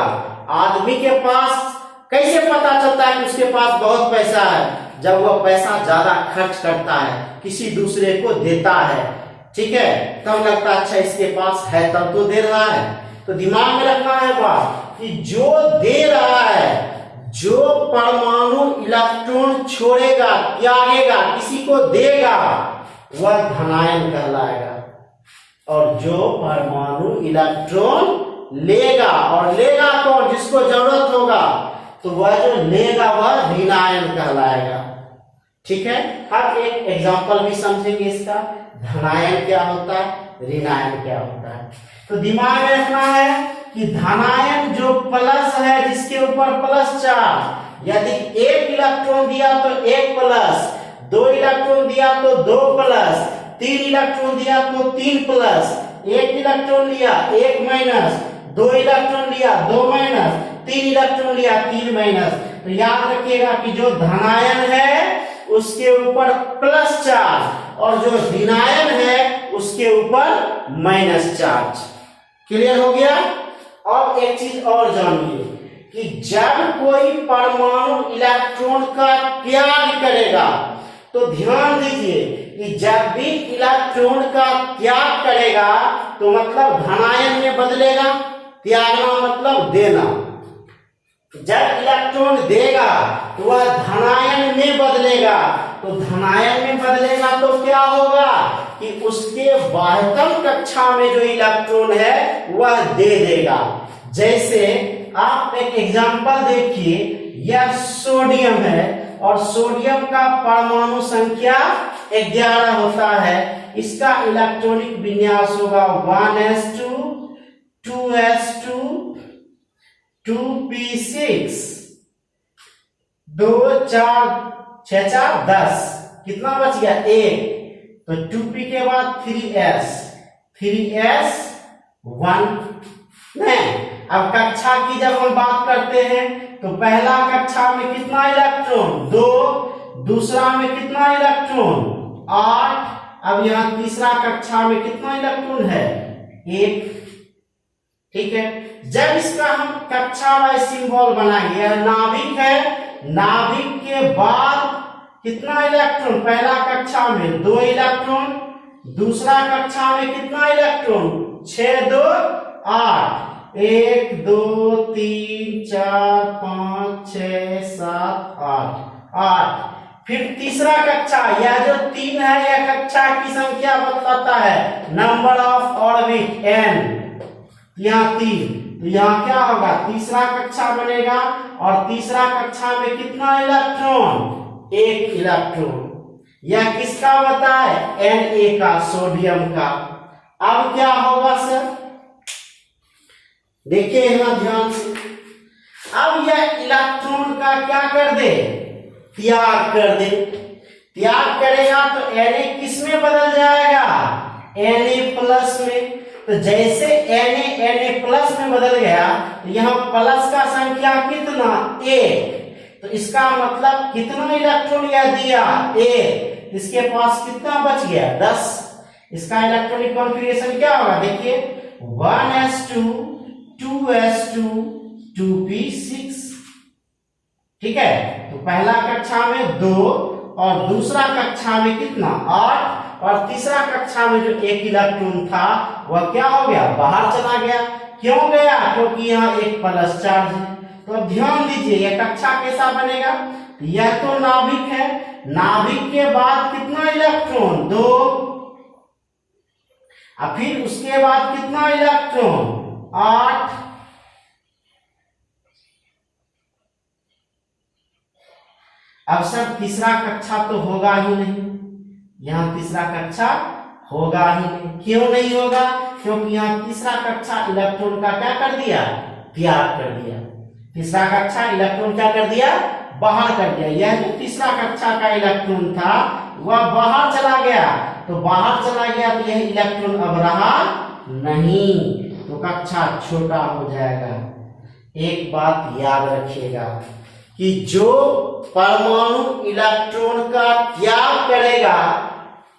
आदमी के पास कैसे पता चलता है कि उसके पास बहुत पैसा है? जब वह पैसा ज्यादा खर्च करता है, किसी दूसरे को देता है, ठीक है, तब लगता है अच्छा इसके पास है तब तो दे रहा है। तो दिमाग में रखना है बात कि जो दे रहा है, जो परमाणु इलेक्ट्रॉन छोड़ेगा, त्यागेगा, किसी को देगा, वह धनायन कहलाएगा। और जो परमाणु इलेक्ट्रॉन लेगा, और लेगा कौन? जिसको जरूरत होगा, तो वह जो लेगा वह ऋणायन कहलाएगा। ठीक है, अब एक एग्जांपल भी समझेंगे इसका, धनायन क्या होता है, ऋणायन क्या होता है। तो दिमाग में रखना है कि धनायन जो प्लस है, जिसके ऊपर प्लस चार्ज, यदि एक इलेक्ट्रॉन दिया तो एक प्लस, दो इलेक्ट्रॉन दिया तो दो प्लस, तीन इलेक्ट्रॉन दिया तो तीन प्लस, एक इलेक्ट्रॉन लिया एक माइनस, दो इलेक्ट्रॉन लिया दो माइनस, तीन इलेक्ट्रॉन लिया तीन माइनस। तो याद रखिएगा कि जो धनायन है उसके ऊपर प्लस चार्ज और जो ऋणायन है उसके ऊपर माइनस चार्ज। क्लियर हो गया? अब एक चीज और जानिए कि जब कोई परमाणु इलेक्ट्रॉन का त्याग करेगा, तो ध्यान दीजिए कि जब भी इलेक्ट्रॉन का त्याग करेगा तो मतलब धनायन में बदलेगा, त्यागना मतलब देना। जब इलेक्ट्रॉन देगा तो वह धनायन में बदलेगा, तो धनायन में बदलेगा तो क्या होगा कि उसके बाह्यतम कक्षा में जो इलेक्ट्रॉन है वह दे देगा। जैसे आप एक एग्जांपल देखिए, यह सोडियम है और सोडियम का परमाणु संख्या 11 होता है। इसका इलेक्ट्रॉनिक विन्यास होगा 1s2 2s2 2p6 2 4 6 4 10। कितना बच गया? 1। तो 2p के बाद 3s 1 नहीं। अब कक्षा की जब हम बात करते हैं तो पहला कक्षा में कितना इलेक्ट्रॉन? 2। दूसरा में कितना इलेक्ट्रॉन? 8। अब यहां तीसरा कक्षा में कितना इलेक्ट्रॉन है? 1। ठीक है, जब इसका हम कक्षा वाइज सिंबल बनाएंगे, यह नाभिक है, नाभिक के बाद कितना इलेक्ट्रॉन? पहला कक्षा में 2 इलेक्ट्रॉन, दूसरा कक्षा में कितना इलेक्ट्रॉन? 6 2 8 1 2 3 4 5 6 7 8। फिर तीसरा कक्षा, यह जो 3 है यह कक्षा की संख्या बतलाता है, नंबर ऑफ ऑर्बिट n। यहाँ 3, तो यहाँ क्या होगा? तीसरा कक्षा बनेगा और तीसरा कक्षा में कितना इलेक्ट्रॉन? 1 इलेक्ट्रॉन। यह किसका बता है? Na का, सोडियम का। अब क्या होगा सर? देखिए यहां ध्यान से, अब यह इलेक्ट्रॉन का क्या कर दे? त्याग कर दे। त्याग करेगा तो Na किस में बदल जाएगा? Na प्लस में। तो जैसे Na प्लस में बदल गया तो यहाँ प्लस का संख्या कितना? 1। तो इसका मतलब कितना इलेक्ट्रॉन यह दिया? 1। इसके पास कितना बच गया? 10। इसका इलेक्ट्रॉनिक कॉन्फ़िगरेशन क्या होगा? देखिए 1s2 2s2 2p6। ठीक है, तो पहला कक्षा में 2 और दूसरा कक्षा में कितना? 8 और तीसरा कक्षा में जो एक इलेक्ट्रॉन था वह क्या हो गया, बाहर चला गया। क्यों गया, क्योंकि यहाँ एक प्लस चार्ज है। तो अब ध्यान दीजिए यह कक्षा कैसा बनेगा, यह तो नाभिक है, नाभिक के बाद कितना इलेक्ट्रॉन, 2, और फिर उसके बाद कितना इलेक्ट्रॉन, 8, अब सर तीसरा कक्षा तो होगा ही नहीं, यहाँ तीसरा कक्षा होगा ही नहीं। क्यों नहीं होगा, क्योंकि यहाँ तीसरा कक्षा इलेक्ट्रॉन का क्या कर दिया, त्याग कर दिया। तीसरा कक्षा इलेक्ट्रॉन क्या कर दिया, बाहर कर दिया। यह जो तीसरा कक्षा का इलेक्ट्रॉन था वह बाहर चला गया, तो बाहर चला गया तो यह इलेक्ट्रॉन अब रहा नहीं, तो कक्षा छोटा हो जाएगा। एक बात याद रखिएगा कि जो परमाणु इलेक्ट्रॉन का त्याग करेगा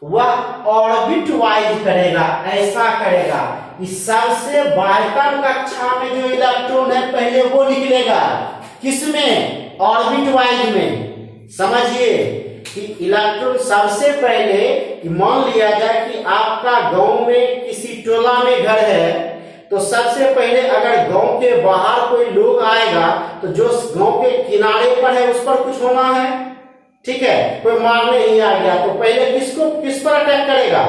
वह ऑर्बिट वाइज करेगा, ऐसा करेगा कि सबसे बाह्यतम कक्षा में जो इलेक्ट्रॉन है पहले वो निकलेगा, किसमें, ऑर्बिट वाइज में। समझिए कि इलेक्ट्रॉन सबसे पहले, मान लिया जाए कि आपका गांव में किसी टोला में घर है, तो सबसे पहले अगर गांव के बाहर कोई लोग आएगा तो जो गांव के किनारे पर है उस पर कुछ होना है, ठीक है, कोई मारने ही आ गया तो पहले किस पर अटैक करेगा,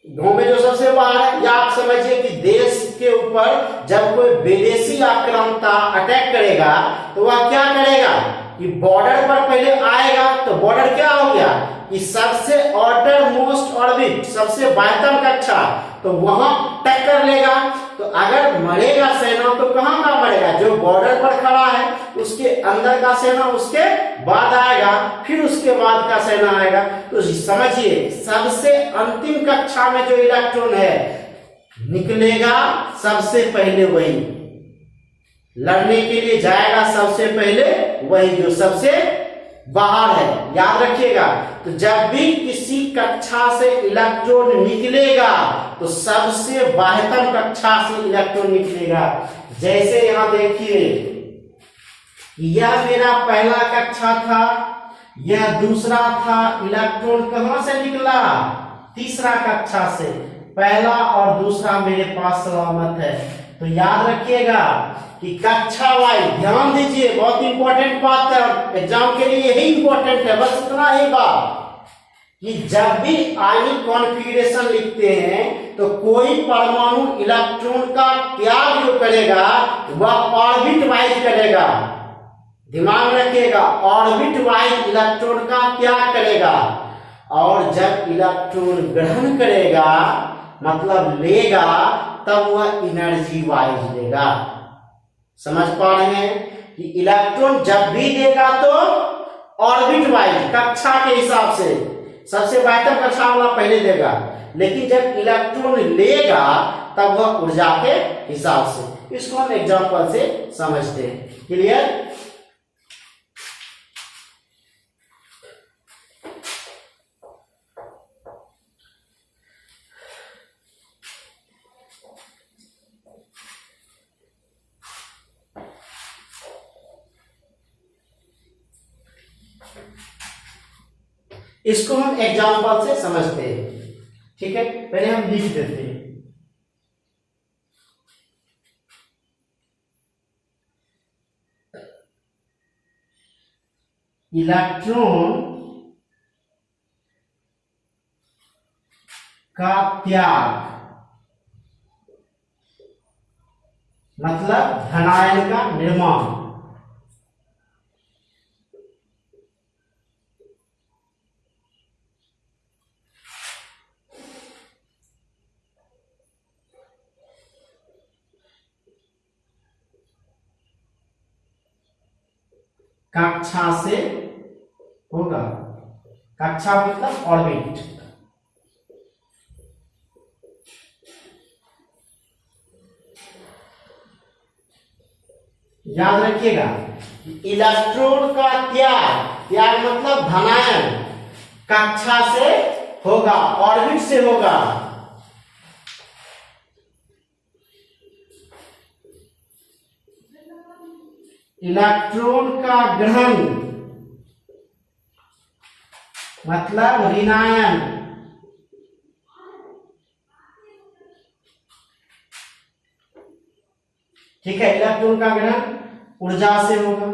गांव में जो सबसे बाहर है। या आप समझिए कि देश के ऊपर जब कोई विदेशी आक्रांता अटैक करेगा तो वह क्या करेगा कि बॉर्डर पर पहले आएगा, तो बॉर्डर क्या हो गया कि सबसे ऑर्डर मोस्ट ऑर्बिट, सबसे बाह्यतम कक्षा, तो वहां टक्कर लेगा। तो अगर मरेगा सेना तो कहां का मरेगा, जो बॉर्डर पर खड़ा है उसके अंदर का सेना उसके बाद आएगा, फिर उसके बाद का सेना आएगा। तो समझिए सबसे अंतिम कक्षा में जो इलेक्ट्रॉन है निकलेगा सबसे पहले वही, लड़ने के लिए जाएगा सबसे पहले वही जो सबसे बाहर है, याद रखिएगा। तो जब भी किसी कक्षा से इलेक्ट्रॉन निकलेगा तो सबसे बाह्यतम कक्षा से इलेक्ट्रॉन निकलेगा। जैसे यहां देखिए यह मेरा पहला कक्षा था, यह दूसरा था, इलेक्ट्रॉन कहां से निकला, तीसरा कक्षा से, पहला और दूसरा मेरे पास सलामत है। तो याद रखिएगा कि कक्षा वाइज, ध्यान दीजिए बहुत इंपॉर्टेंट बात है, एग्जाम के लिए यही इंपॉर्टेंट है, बस इतना ही बात कि जब भी आयनिक कॉन्फ़िगरेशन लिखते हैं तो कोई परमाणु इलेक्ट्रॉन का त्याग जो करेगा वह ऑर्बिट वाइज करेगा, दिमाग में रखिएगा, ऑर्बिट वाइज इलेक्ट्रॉन का त्याग करेगा। और जब इलेक्ट्रॉन ग्रहण करेगा मतलब लेगा तब वह एनर्जी वाइज लेगा। समझ पा रहे हैं कि इलेक्ट्रॉन जब भी देगा तो ऑर्बिट वाइज कक्षा के हिसाब से, सबसे बाह्यतम कक्षा वाला पहले देगा, लेकिन जब इलेक्ट्रॉन लेगा तब वह ऊर्जा के हिसाब से। इसको हम एग्जांपल से समझते हैं। क्लियर? इसको हम एग्जांपल से समझते हैं, ठीक है। पहले हम लिख देते हैं। इलेक्ट्रॉन का त्याग मतलब धनायन का निर्माण। कक्षा से होगा, कक्षा मतलब ऑर्बिट। याद रखिएगा इलेक्ट्रॉन का त्याग मतलब धनायन कक्षा से होगा, ऑर्बिट से होगा। इलेक्ट्रॉन का ग्रहण मतलब ऋणायन ठीक है, इलेक्ट्रॉन का ग्रहण ऊर्जा से होगा,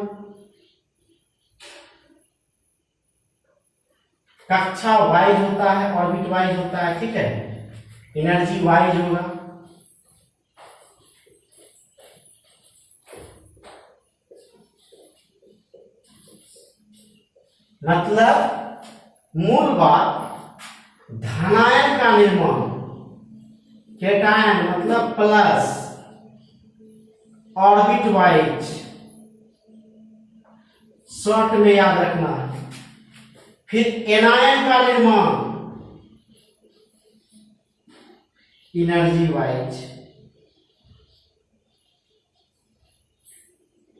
कक्षा वाइज होता है, ऑर्बिट वाइज होता है, ठीक है, एनर्जी वाइज होगा। मतलब मूल बात, धनायन का निर्माण, केटायन मतलब प्लस, ऑर्बिट वाइज, शॉर्ट में याद रखना है। फिर एनायन का निर्माण एनर्जी वाइज,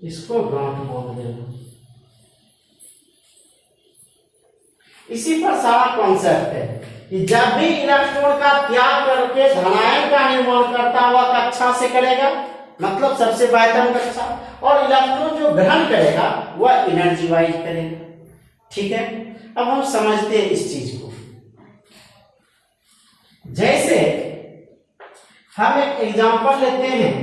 इसको गांठ बोल देना। इसी पर सारा कॉन्सेप्ट है कि जब भी इलेक्ट्रॉन का त्याग करके धनायन का निर्माण करता हुआ कक्षा से करेगा, मतलब सबसे बाह्यतम कक्षा, और इलेक्ट्रॉन जो ग्रहण करेगा वह एनर्जी वाइज करेगा, ठीक है। अब हम समझते हैं इस चीज को। जैसे हम एक एग्जांपल लेते हैं,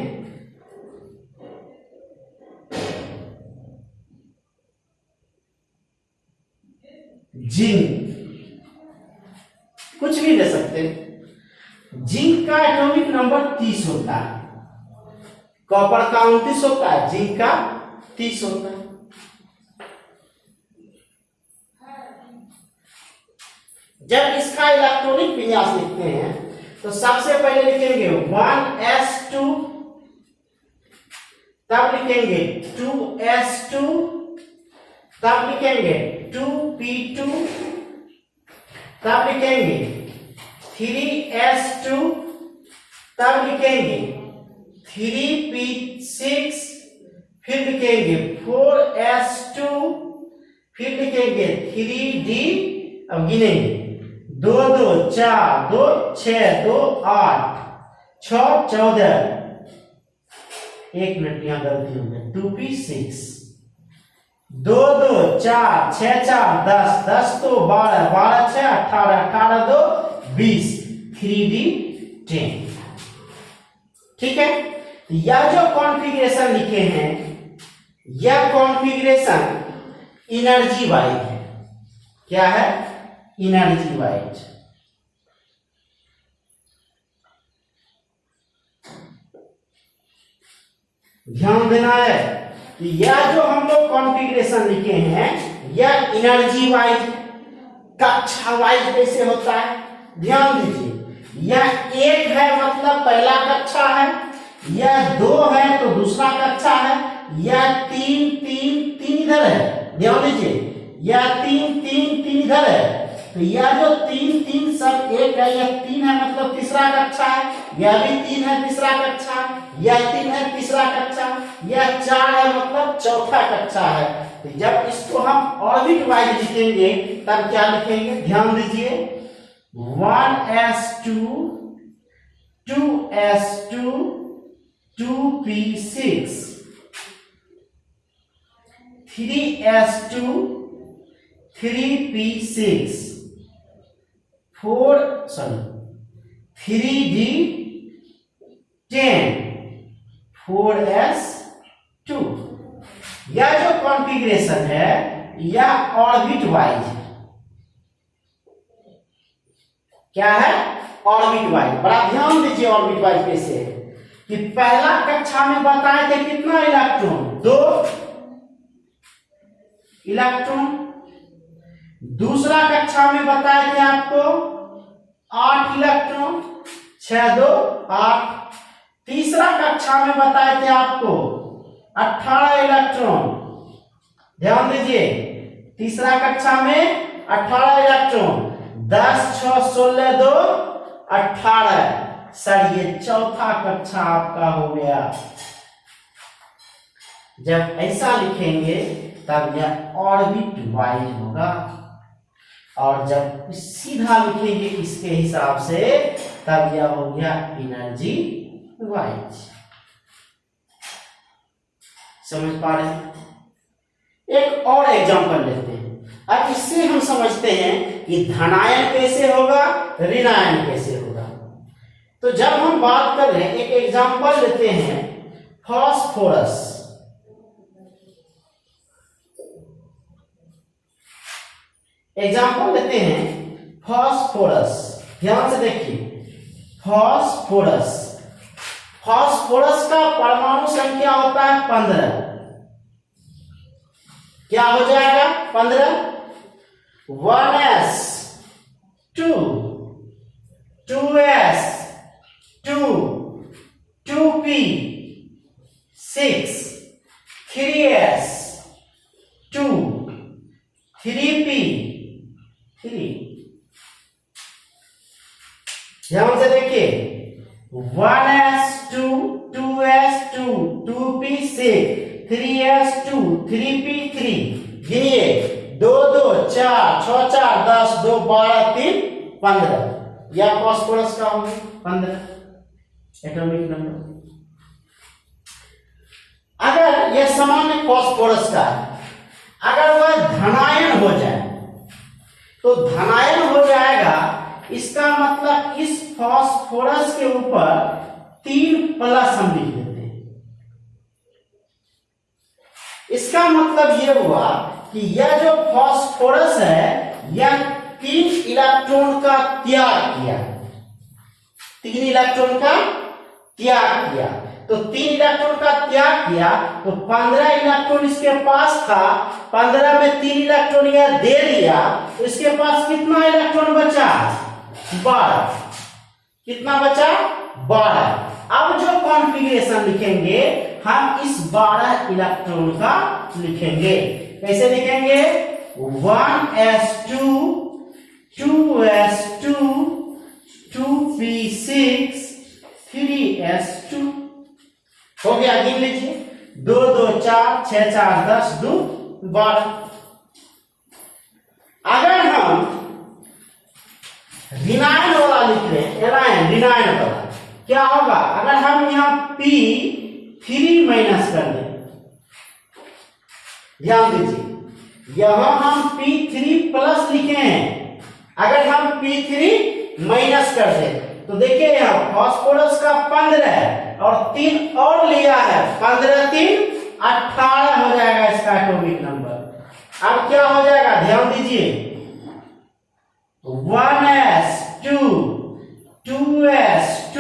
जिंक, कुछ भी ले सकते हैं। जिंक का एटॉमिक नंबर 30 होता है, कॉपर का 29 होता है, जिंक का 30 होता है। जब इसका इलेक्ट्रॉनिक विन्यास लिखते हैं तो सबसे पहले लिखेंगे 1s2, तब लिखेंगे 2s2, तब लिखेंगे 2p2, तब लिखेंगे 3s2, तब लिखेंगे 3p6, फिर लिखेंगे 4s2, फिर लिखेंगे 3d, अब गिनेंगे 2 2 4 2 6 2 8 6 14, एक मिनट यहां गलती हो गई, 2p6, 2 2 4 6 4 10 10 2 12 12 6 18 18 2 20, 3d 10, ठीक है। यह जो कॉन्फ़िगरेशन लिखे हैं, यह कॉन्फ़िगरेशन एनर्जी वाइज है। क्या है? Energy wise. ध्यान देना है कि यह जो हम लोग कॉन्फ़िगरेशन लिखे हैं, यह एनर्जी वाइज, कक्षा वाइज कैसे होता है ध्यान दीजिए। यह 1 है मतलब पहला कक्षा है, यह 2 है तो दूसरा कक्षा है, यह 3 3 3 इधर है, ध्यान दीजिए, यह 3 3 3 इधर है, तो यह जो 3 3 सब 1 है, यह 3 है मतलब तीसरा कक्षा है, यह भी 3 है तीसरा कक्षा, यह 3 है तीसरा कक्षा, यह 4 है मतलब चौथा कक्षा है। तो जब इसको हम ऑर्बिट वाइज लिखेंगे तब क्या लिखेंगे ध्यान दीजिए, 1s2 2s2 2p6 3s2 3p6 3d 10 4s2। यह जो कॉन्फ़िगरेशन है यह ऑर्बिट वाइज है। क्या है? Orbit wise. बड़ा ध्यान दीजिए ऑर्बिट वाइज कैसे है कि पहला कक्षा में बताए थे कितना इलेक्ट्रॉन, 2 इलेक्ट्रॉन, दूसरा कक्षा में बताए थे आपको 8 इलेक्ट्रॉन, 6 2 8, तीसरा कक्षा में बताए थे आपको 18 इलेक्ट्रॉन, ध्यान दीजिए, तीसरा कक्षा में 18 इलेक्ट्रॉन, 10 6 16 2 18। सर ये चौथा कक्षा आपका हो गया। जब ऐसा लिखेंगे तब यह ऑर्बिट वाइज होगा, और जब सीधा लिखेंगे इसके हिसाब से तब यह हो गया एनर्जी वाइज। समझ पा रहे हैं? एक और एग्जांपल लेते हैं। अब इससे हम समझते हैं कि धनायन कैसे होगा, ऋणायन कैसे होगा। तो जब हम बात कर रहे हैं, एक एग्जांपल लेते हैं, फास्फोरस, एग्जाम्पल लेते हैं फास्फोरस। ध्यान से देखिए फास्फोरस, फास्फोरस का परमाणु संख्या होता है 15। क्या हो जाएगा 15? 1s 2 2s 2 2p 6 3s 2 3p 3। ध्यान से देखिए 1s 2 2s 2 2p 6 3s 2 3p 3। गिनिए 2 2 4 6 4 10 2 12 3 15। यह फास्फोरस का होगा 15 एटॉमिक नंबर। अगर यह सामान्य फास्फोरस का है, अगर वह धनायन हो जाए तो धनायन हो जाएगा, इसका मतलब इस फास्फोरस के ऊपर 3 प्लस हम लिख देते हैं। इसका मतलब यह हुआ कि यह जो फास्फोरस है यह 3 इलेक्ट्रॉन का त्याग किया, 3 इलेक्ट्रॉन का त्याग किया। तो 3 इलेक्ट्रॉन का त्याग किया तो 15 इलेक्ट्रॉन इसके पास था, 15 में 3 इलेक्ट्रॉन यह दे दिया, तो इसके पास कितना इलेक्ट्रॉन बचा? 12। कितना बचा? 12। अब जो कॉन्फ़िगरेशन लिखेंगे हम इस 12 इलेक्ट्रॉन का लिखेंगे। कैसे लिखेंगे? 1s2 2s2 2p6 3s2। हो गया, गिन लीजिए 2 2 4 6 4 10 2 12। अगर हम ऋणायन वाला लिख रहे हैं, एनायन ऋणायन वाला, क्या होगा? अगर हम यहां P3 माइनस कर दें, ध्यान दीजिए यहां हम P3 प्लस लिखे हैं, अगर हम P3 माइनस कर दें तो देखिए यहां फास्फोरस का 15 है और 3 और लिया है, 15 3 18 हो जाएगा इसका एटॉमिक नंबर। अब क्या हो जाएगा? ध्यान दीजिए 1s2 2s2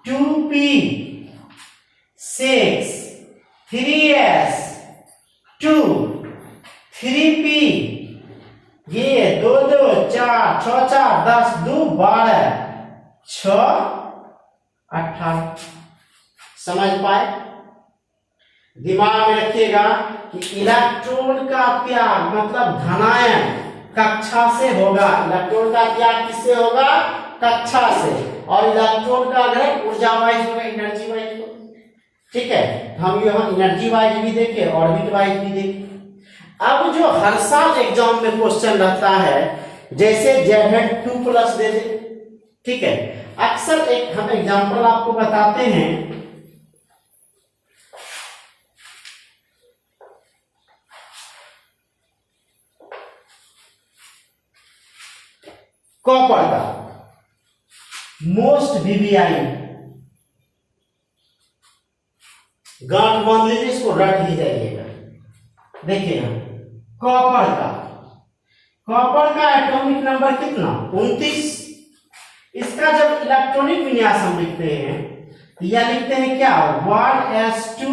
2p6 3s2 3p, ये 2 2 4 6 4 10 2 12 6 18। समझ पाए? दिमाग में रखिएगा कि इलेक्ट्रॉन का त्याग मतलब धनायन कक्षा से होगा। इलेक्ट्रॉन का त्याग किससे होगा? कक्षा से। और इलेक्ट्रॉन का ग्रहण ऊर्जा वाइज होगा, एनर्जी वाइज होगा। ठीक है, हम यहाँ एनर्जी वाइज भी देखे, ऑर्बिट वाइज भी देखे। अब जो हर साल एग्जाम में क्वेश्चन रहता है, जैसे Z2 प्लस दे दे, ठीक है, अक्सर एक हम एग्जांपल आपको बताते हैं। कॉपर का मोस्ट वीवीआई, गांठ बांध लीजिए, इसको रट ही जाइएगा। देखिए हम कॉपर का एटॉमिक नंबर कितना? 29। इसका जब इलेक्ट्रॉनिक विन्यास हम लिखते हैं तो यह लिखते हैं क्या? 1s2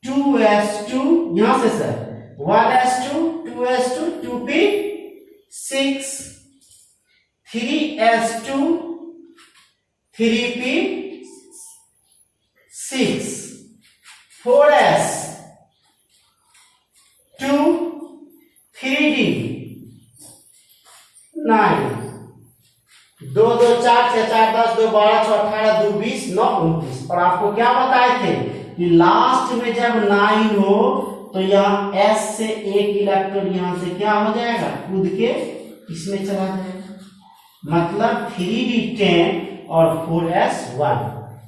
2s2, यहां से sir 1s2 2s2 2p6 3s2 3p6 4s 2 3d 9 2 2 4 6 4 10 2 12 6 18 2 20 9 29। और आपको क्या बताए थे कि लास्ट में जब 9 हो तो यहाँ s से एक इलेक्ट्रॉन यहां से क्या हो जाएगा? कूद के इसमें चला जाएगा, मतलब 3d10 और 4s1।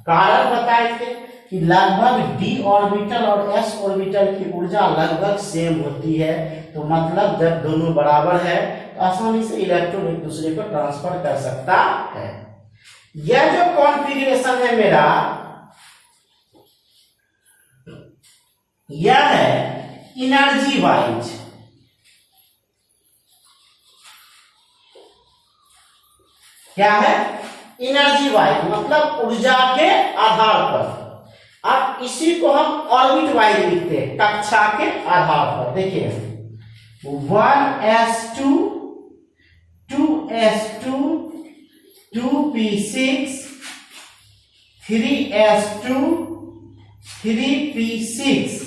कारण बताए थे कि लगभग d ऑर्बिटल और s ऑर्बिटल की ऊर्जा लगभग सेम होती है, तो मतलब जब दोनों बराबर है तो आसानी से इलेक्ट्रॉन एक दूसरे को ट्रांसफर कर सकता है। यह जो कॉन्फ़िगरेशन है मेरा, यह है एनर्जी वाइज, क्या है एनर्जी वाइज मतलब ऊर्जा के आधार पर। अब इसी को हम ऑर्बिट वाइज लिखते हैं, कक्षा के आधार पर। देखिए 1s2 2s2 2p6 3s2 3p6।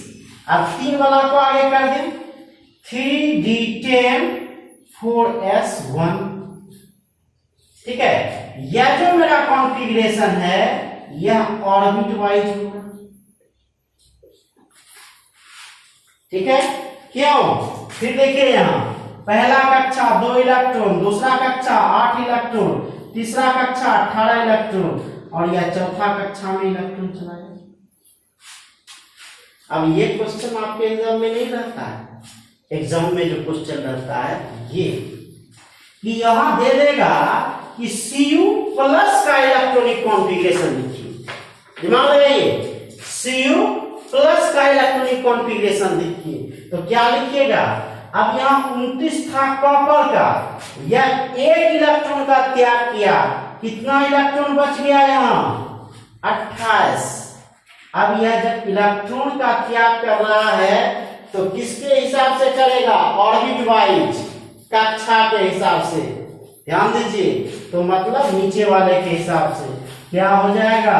अब 3 वाला को आगे कर दें 3d10 4s1। ठीक है, यह जो मेरा कॉन्फ़िगरेशन है यह ऑर्बिट वाइज होगा। ठीक है, क्यों? फिर देखिए यहां पहला कक्षा 2 इलेक्ट्रॉन, दूसरा कक्षा 8 इलेक्ट्रॉन, तीसरा कक्षा 18 इलेक्ट्रॉन और यह चौथा कक्षा में इलेक्ट्रॉन चला गया। अब ये क्वेश्चन आपके एग्जाम में नहीं रहता है, एग्जाम में जो क्वेश्चन रहता है ये कि यहां दे देगा कि Cu प्लस का इलेक्ट्रॉनिक कॉन्फ़िगरेशन लिखिए। दिमाग लगाइए, Cu प्लस का इलेक्ट्रॉनिक कॉन्फ़िगरेशन लिखिए तो क्या लिखिएगा? अब यहाँ 29 था कॉपर का, यह 1 इलेक्ट्रॉन का त्याग किया, कितना इलेक्ट्रॉन बच गया यहाँ? 28। अब यह जब इलेक्ट्रॉन का त्याग कर रहा है तो किसके हिसाब से करेगा? ऑर्बिट वाइज, कक्षा के हिसाब से। ध्यान दीजिए, तो मतलब नीचे वाले के हिसाब से क्या हो जाएगा?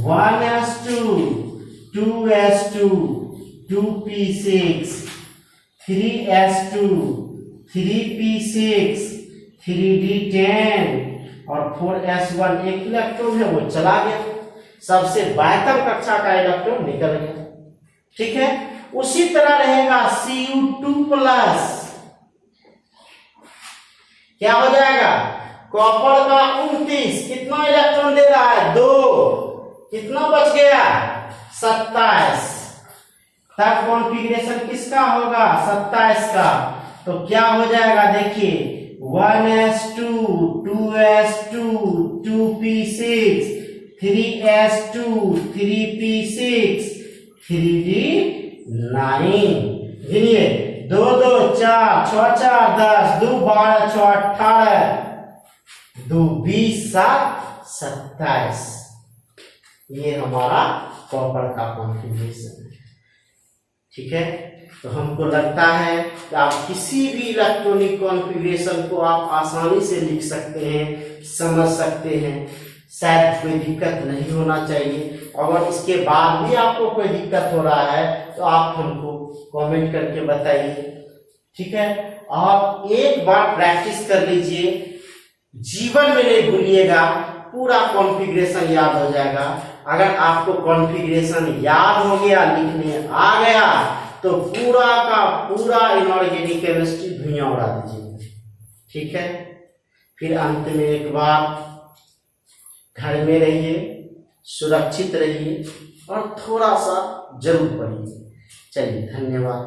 1s2 2s2 2p6 3s2 3p6 3d10 और 4s1। 1 इलेक्ट्रॉन है वो चला गया, सबसे बाहर कक्षा का इलेक्ट्रॉन निकल गया। ठीक है, उसी तरह रहेगा Cu2 प्लस, क्या हो जाएगा? कॉपर का 29, कितना इलेक्ट्रॉन दे रहा है? 2, कितना बच गया? 27। तब कॉन्फ़िगरेशन किसका होगा? 27 का। तो क्या हो जाएगा? देखिए 1s2 2s2 2p6 3s2 3p6 3d9। गिनिए 2 2 4 6 4 10 2 12 6 18 2 20 7 27। ये हमारा कॉपर का कॉन्फ़िगरेशन है। ठीक है, तो हमको लगता है कि आप किसी भी इलेक्ट्रॉनिक कॉन्फ़िगरेशन को आप आसानी से लिख सकते हैं, समझ सकते हैं, शायद कोई दिक्कत नहीं होना चाहिए। अगर इसके बाद भी आपको कोई दिक्कत हो रहा है तो आप हमको कमेंट करके बताइए। ठीक है, आप एक बार प्रैक्टिस कर लीजिए, जीवन में नहीं भूलिएगा, पूरा कॉन्फ़िगरेशन याद हो जाएगा। अगर आपको कॉन्फ़िगरेशन याद हो गया, लिखने आ गया, तो पूरा का पूरा इनऑर्गेनिक केमिस्ट्री धुइयां उड़ा दीजिए। ठीक है, फिर अंत में एक बार घर में रहिए, सुरक्षित रहिए और थोड़ा सा जरूर पढ़िए। चलिए, धन्यवाद।